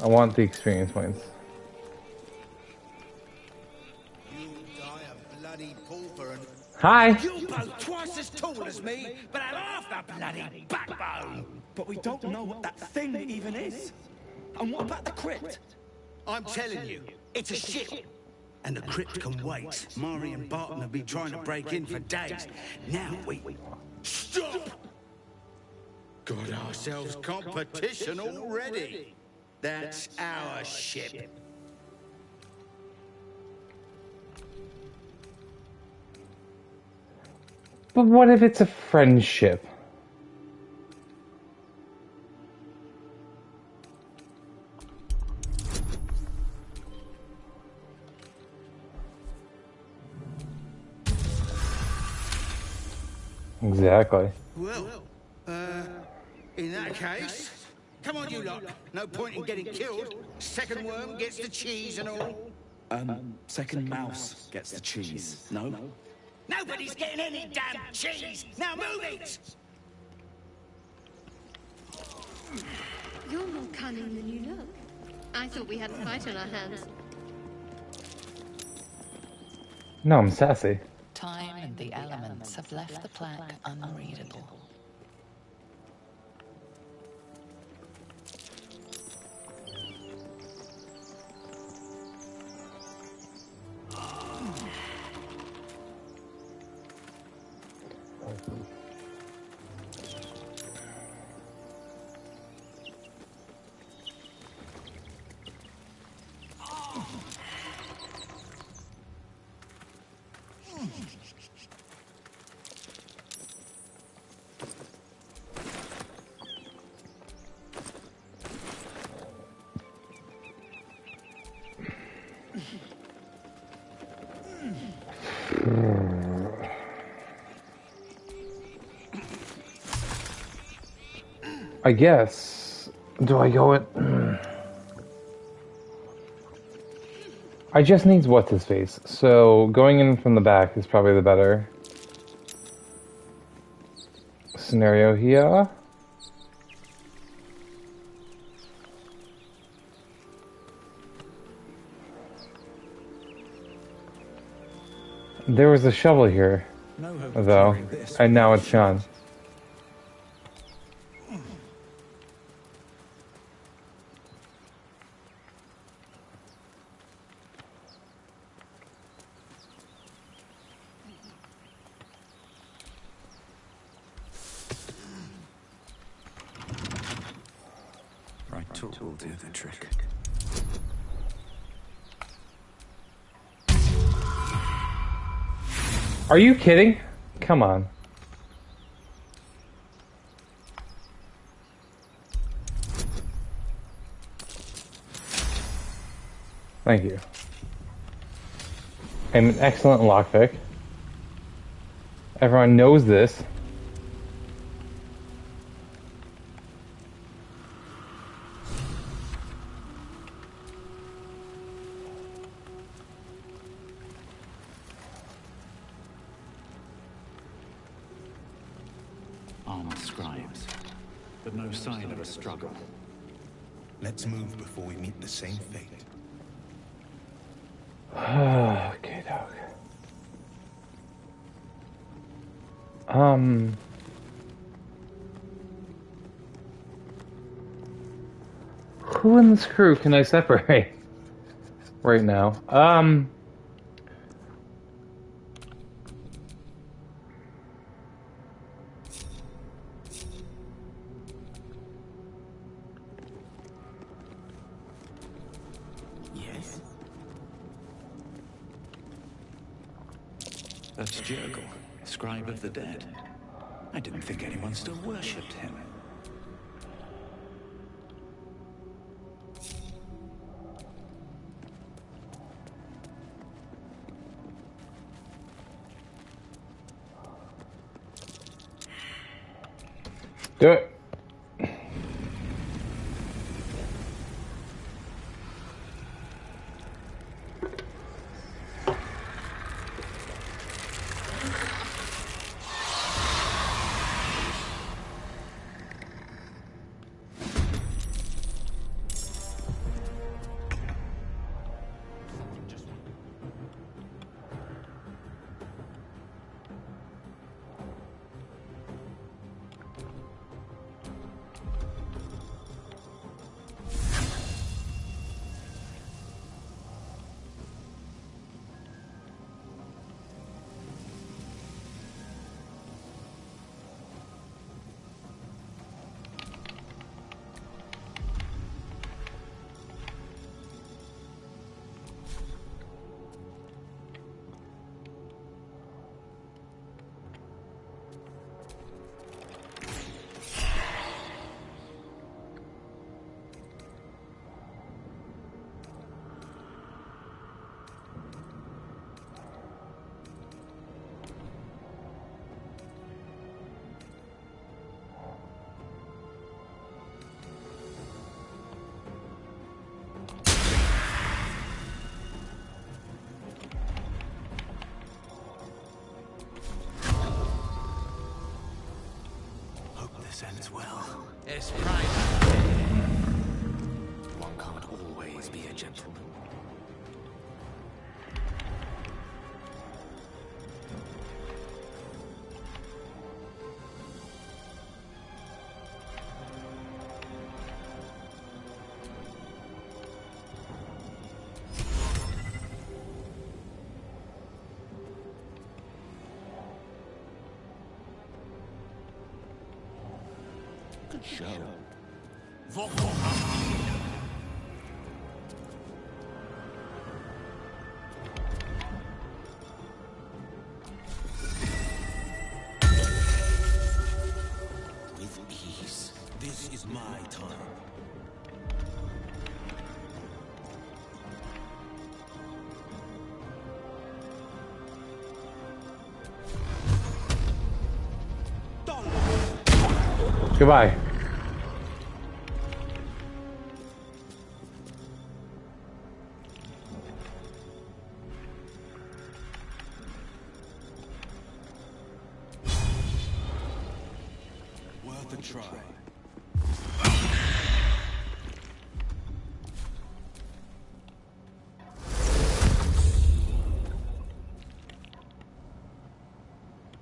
want the experience points. You die a bloody pauper and... Hi! You're both twice as tall as me, but have half the bloody backbone! But we don't know what that thing even is. And what about the crypt? I'm telling you, it's a ship. And the crypt can wait. Mari and Barton have been trying to break in for days. Now we... Stop! Got ourselves competition already. That's our ship. But what if it's a friendship? Exactly. Well, in that case, come on, you lot. No point in getting killed. Second worm gets the cheese and all. Second mouse gets the cheese. No? Nobody's getting any damn cheese! Now move it! You're more cunning than you look. I thought we had a fight on our hands. No, I'm sassy. Time and the elements have left the plaque unreadable. I guess. Do I go it? I just need what's his face, so going in from the back is probably the better scenario here. There was a shovel here, though, and now it's gone. Right tool will do the trick. Are you kidding? Come on. Thank you. I'm an excellent lockpick. Everyone knows this. Armed scribes, but no sign of a struggle. Let's move before we meet the same fate. Okay, dog. Who in this crew can I separate right now? Yes? That's Jurgle, scribe of the dead. I didn't think anyone still worshipped him. Do it. this ends well. It's right. One can't always be a gentleman. Good show. With ease. This is my time. Goodbye. Worth a try.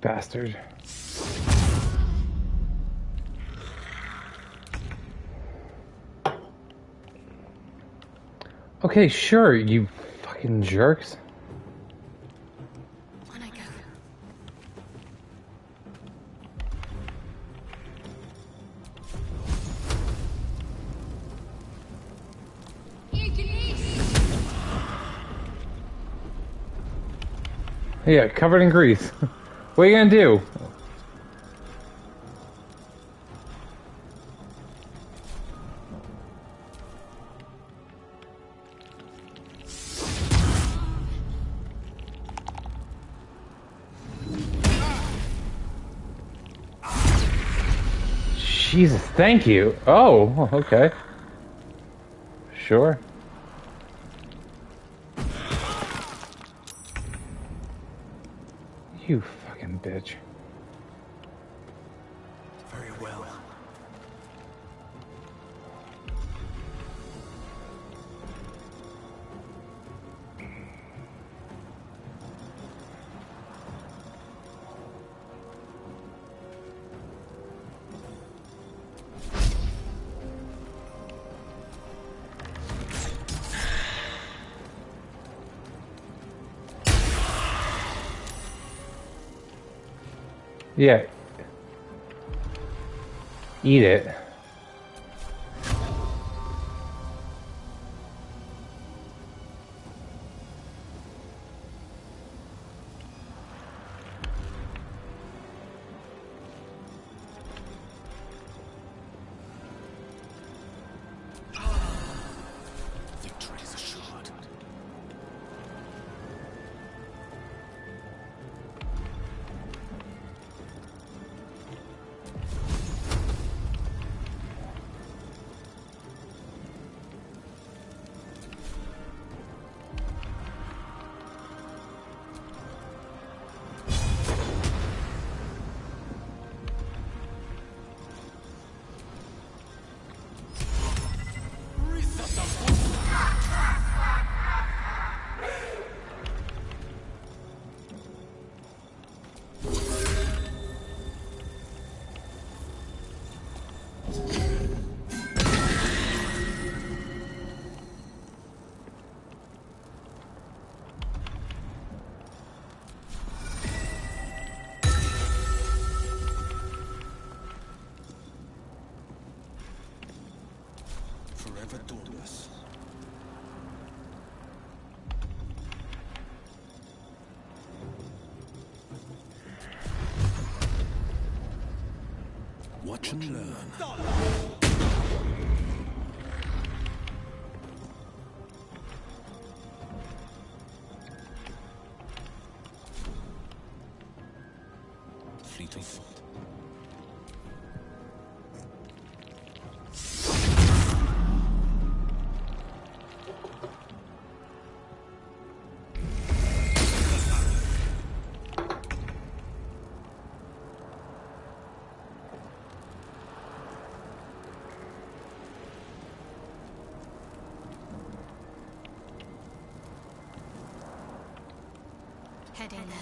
Bastard. Okay, sure, you fucking jerks. On I go. Yeah, covered in grease. What are you gonna do? Jesus, thank you. Oh, okay. Sure. You fucking bitch. Very well. Yeah. Eat it. Victory is assured. Forever dauntless. Watch and learn. Fleet of foot. heading there.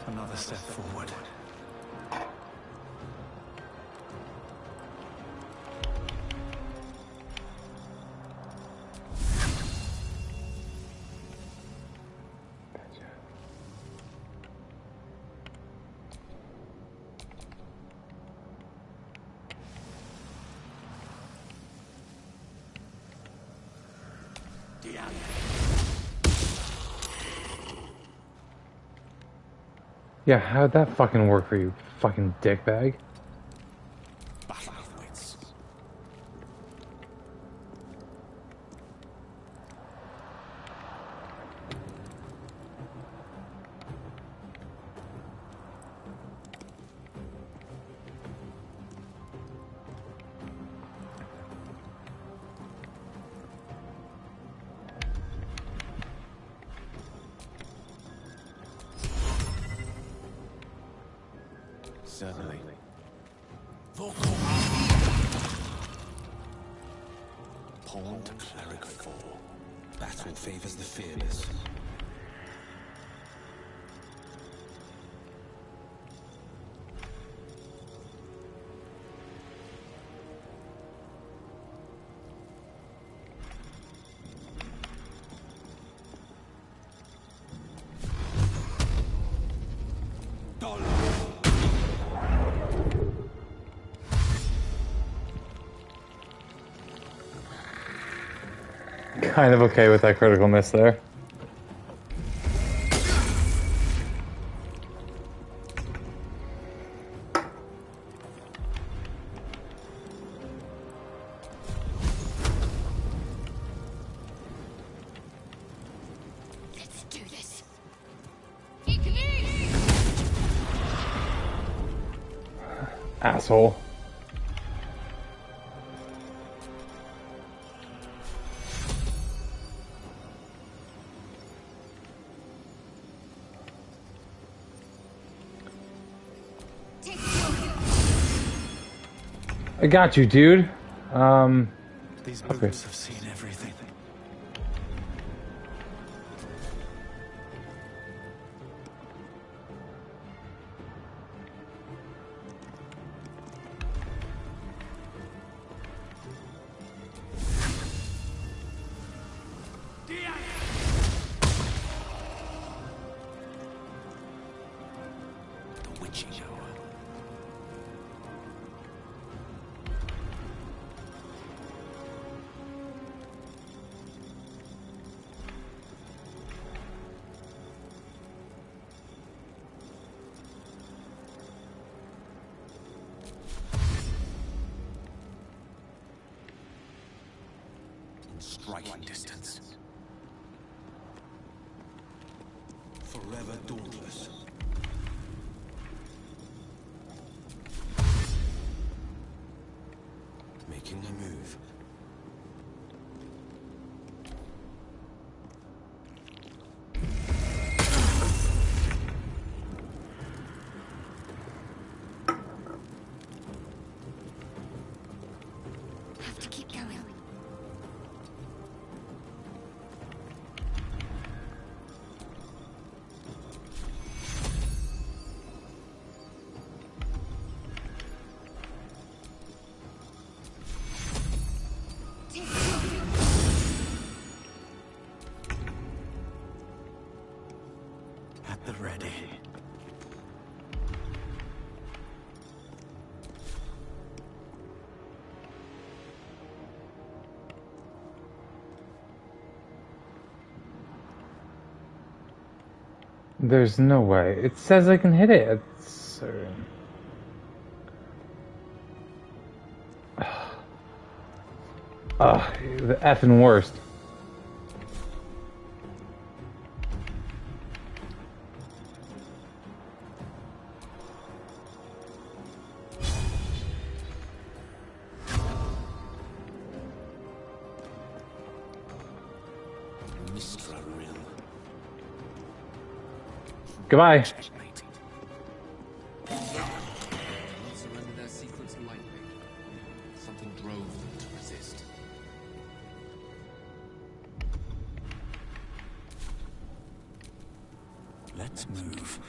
Another step forward. Yeah, how'd that fucking work for you, fucking dickbag? Battle of wits. Certainly. Pawn to cleric 4. Battle favors the fearless. Kind of okay with that critical miss there. Let's do this. Asshole. I got you, dude. These okay. boots have seen everything. The witching hour. Striking distance. Forever dauntless. Making a move. Have to keep going. At the ready. There's no way. It says I can hit it. It's... the effing worst. Goodbye. Not surrender their secrets lightly. Something drove them to resist. Let's move.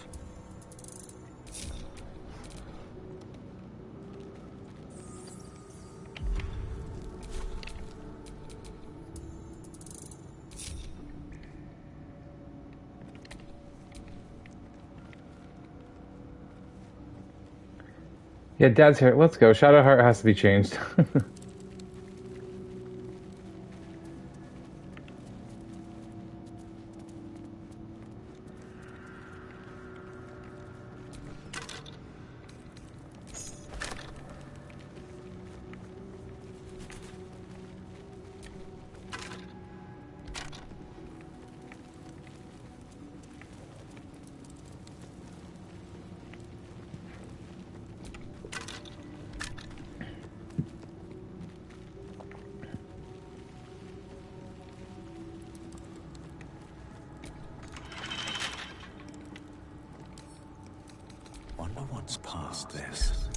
Yeah, Dad's here. Let's go. Shadowheart has to be changed. Wonder what's past this.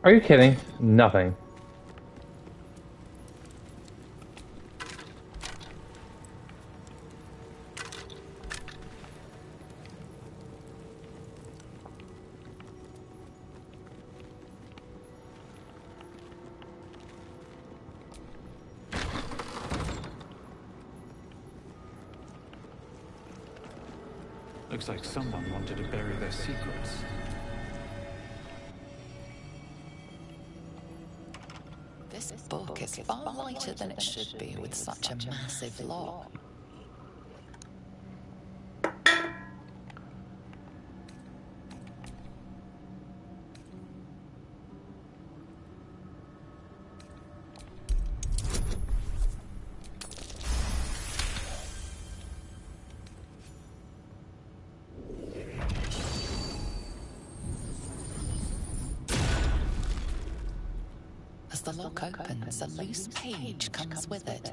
Are you kidding? Nothing. Looks like someone wanted to bury their secrets. This book is far lighter than it should be with such a massive lock. As the lock opens, a loose page comes with it.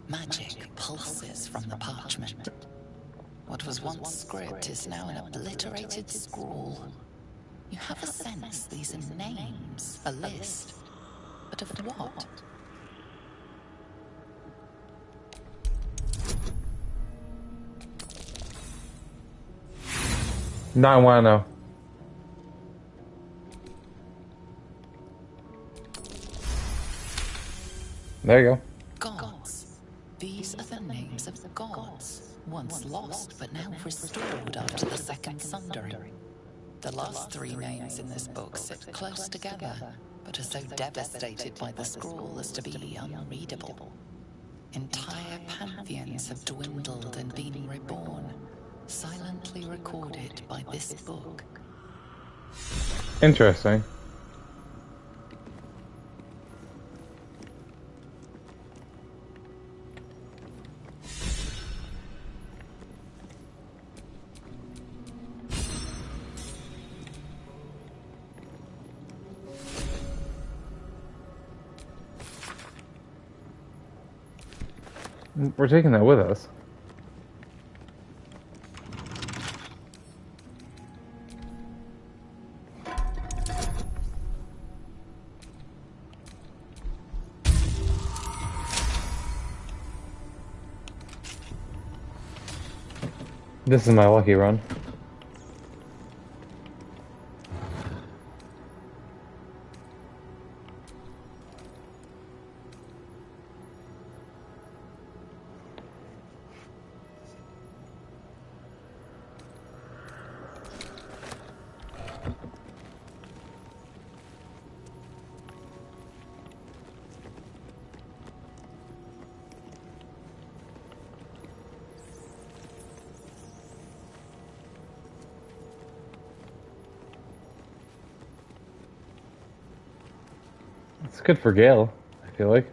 Magic pulses from the parchment. What was once script is now an obliterated scrawl. You have a sense these are names, a list. But of what? Now I want to know. There you go. Gods. These are the names of the gods, once lost but now restored after the second sundering. The last three names in this book sit close together, but are so devastated by the scroll as to be unreadable. Entire pantheons have dwindled and been reborn, silently recorded by this book. Interesting. We're taking that with us. This is my lucky run. It's good for Gale, I feel like.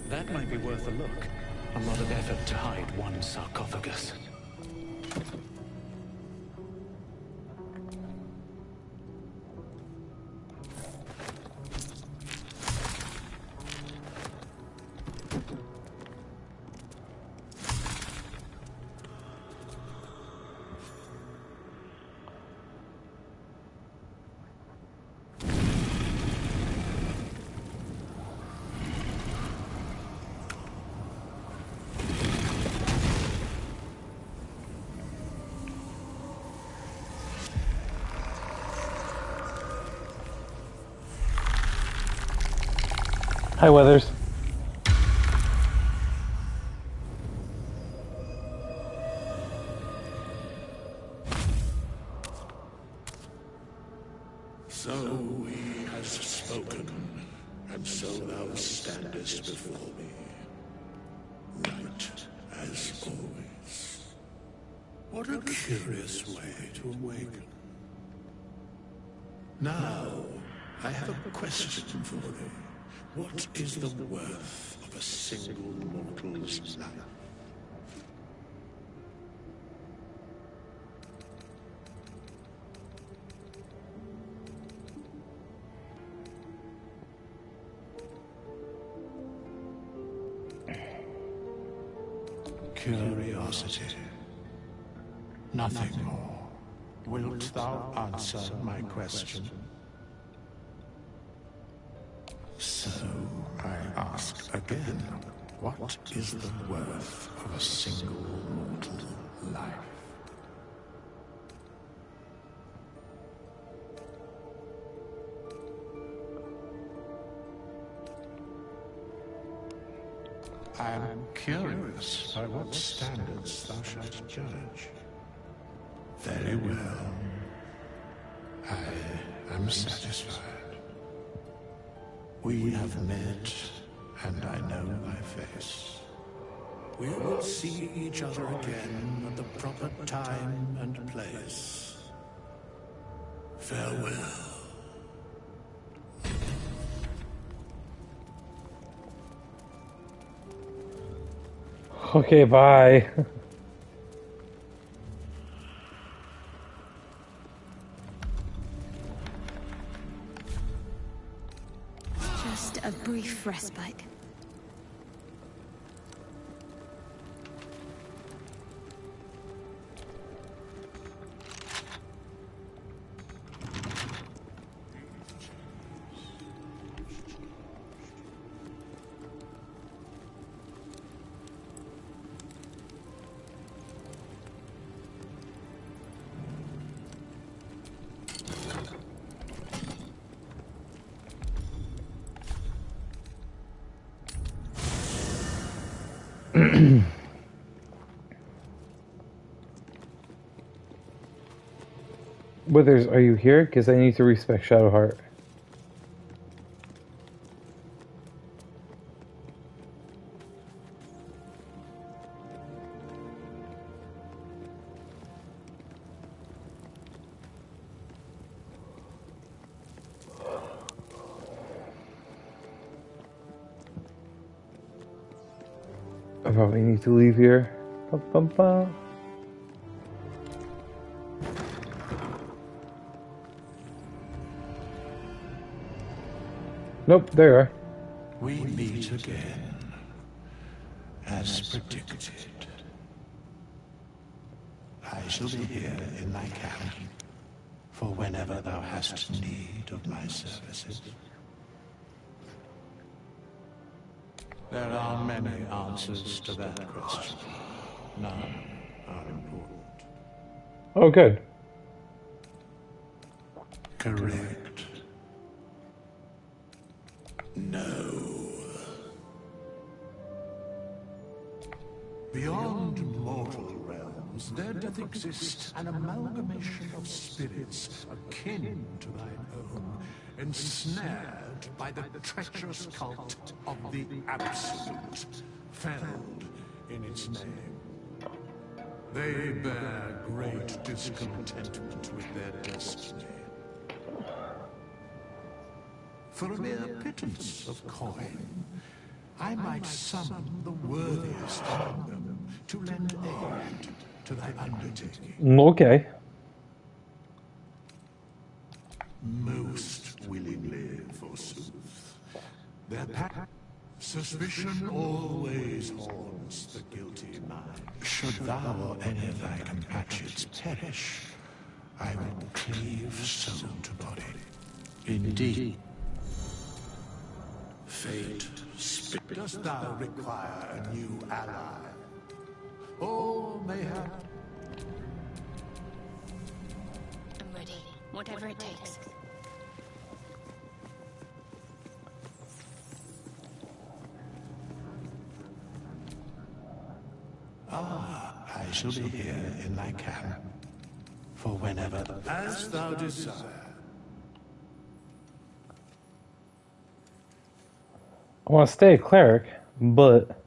That might be worth a look. A lot of effort to hide one sarcophagus. Hi, Weathers. So he has spoken, and so thou standest before me, right as always. What a curious way to awaken. Now, I have a question for thee. What is the worth of a single mortal's life? Curiosity. Nothing more. Wilt thou answer my question? So, I ask again, what is the worth of a single mortal life? I am curious by what standards thou shalt judge. Very well. I am satisfied. We have met, and I know thy face. We will see each other again at the proper time and place. Farewell. Okay, bye. Just a brief respite. Withers, are you here? Because I need to respect Shadowheart. I probably need to leave here. Bum, bum, bum. Nope, there you are. We meet again, as predicted. I shall be here in thy camp, for whenever thou hast need of my services. There are many answers to that question. None are important. Oh, good. Correct. No. Beyond mortal realms, there doth exist an amalgamation of spirits akin to thine own, ensnared by the treacherous cult of the Absolute, felled in its name. They bear great discontentment with their destiny. For a mere pittance of coin, I might summon the worthiest among them to lend aid to thy undertaking. Okay. Most willingly, forsooth. Their suspicion always haunts the guilty mind. Should thou or any of thy compatriots perish, I will cleave soul to body. Indeed. Fate, dost thou require a new ally? Or mayhap... I'm ready. Whatever it takes. I shall be here in thy camp. For whenever... As thou desire. I want to stay a cleric, but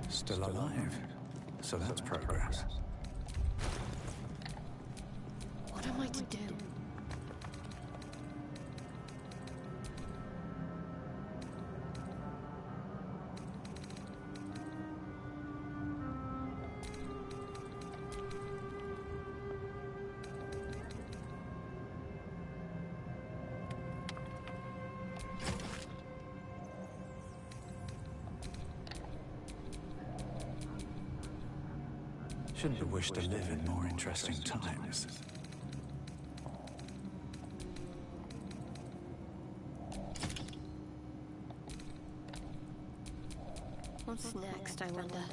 Still alive. So that's progress. What am I to do? Shouldn't have wished to live in more interesting times. What's next, I wonder?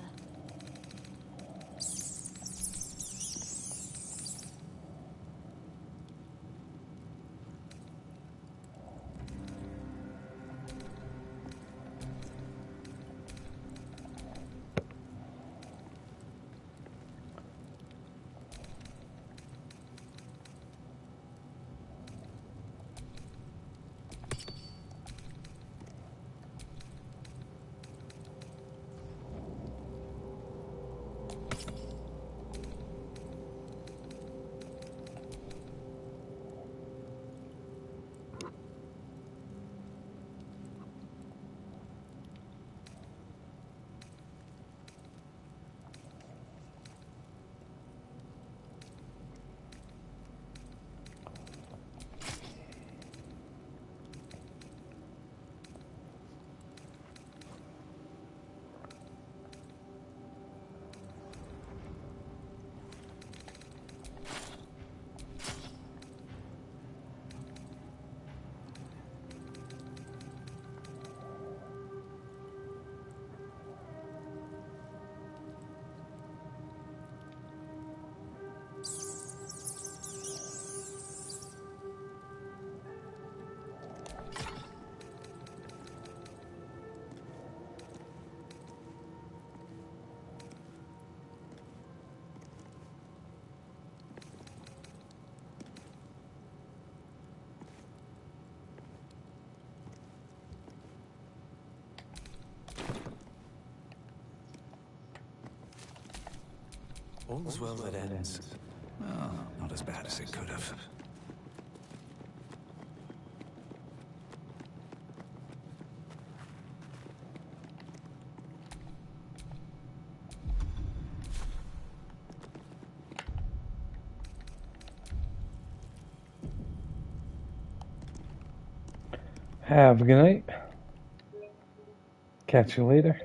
All's well that ends. Well, not as bad as it could have. Have a good night. Catch you later.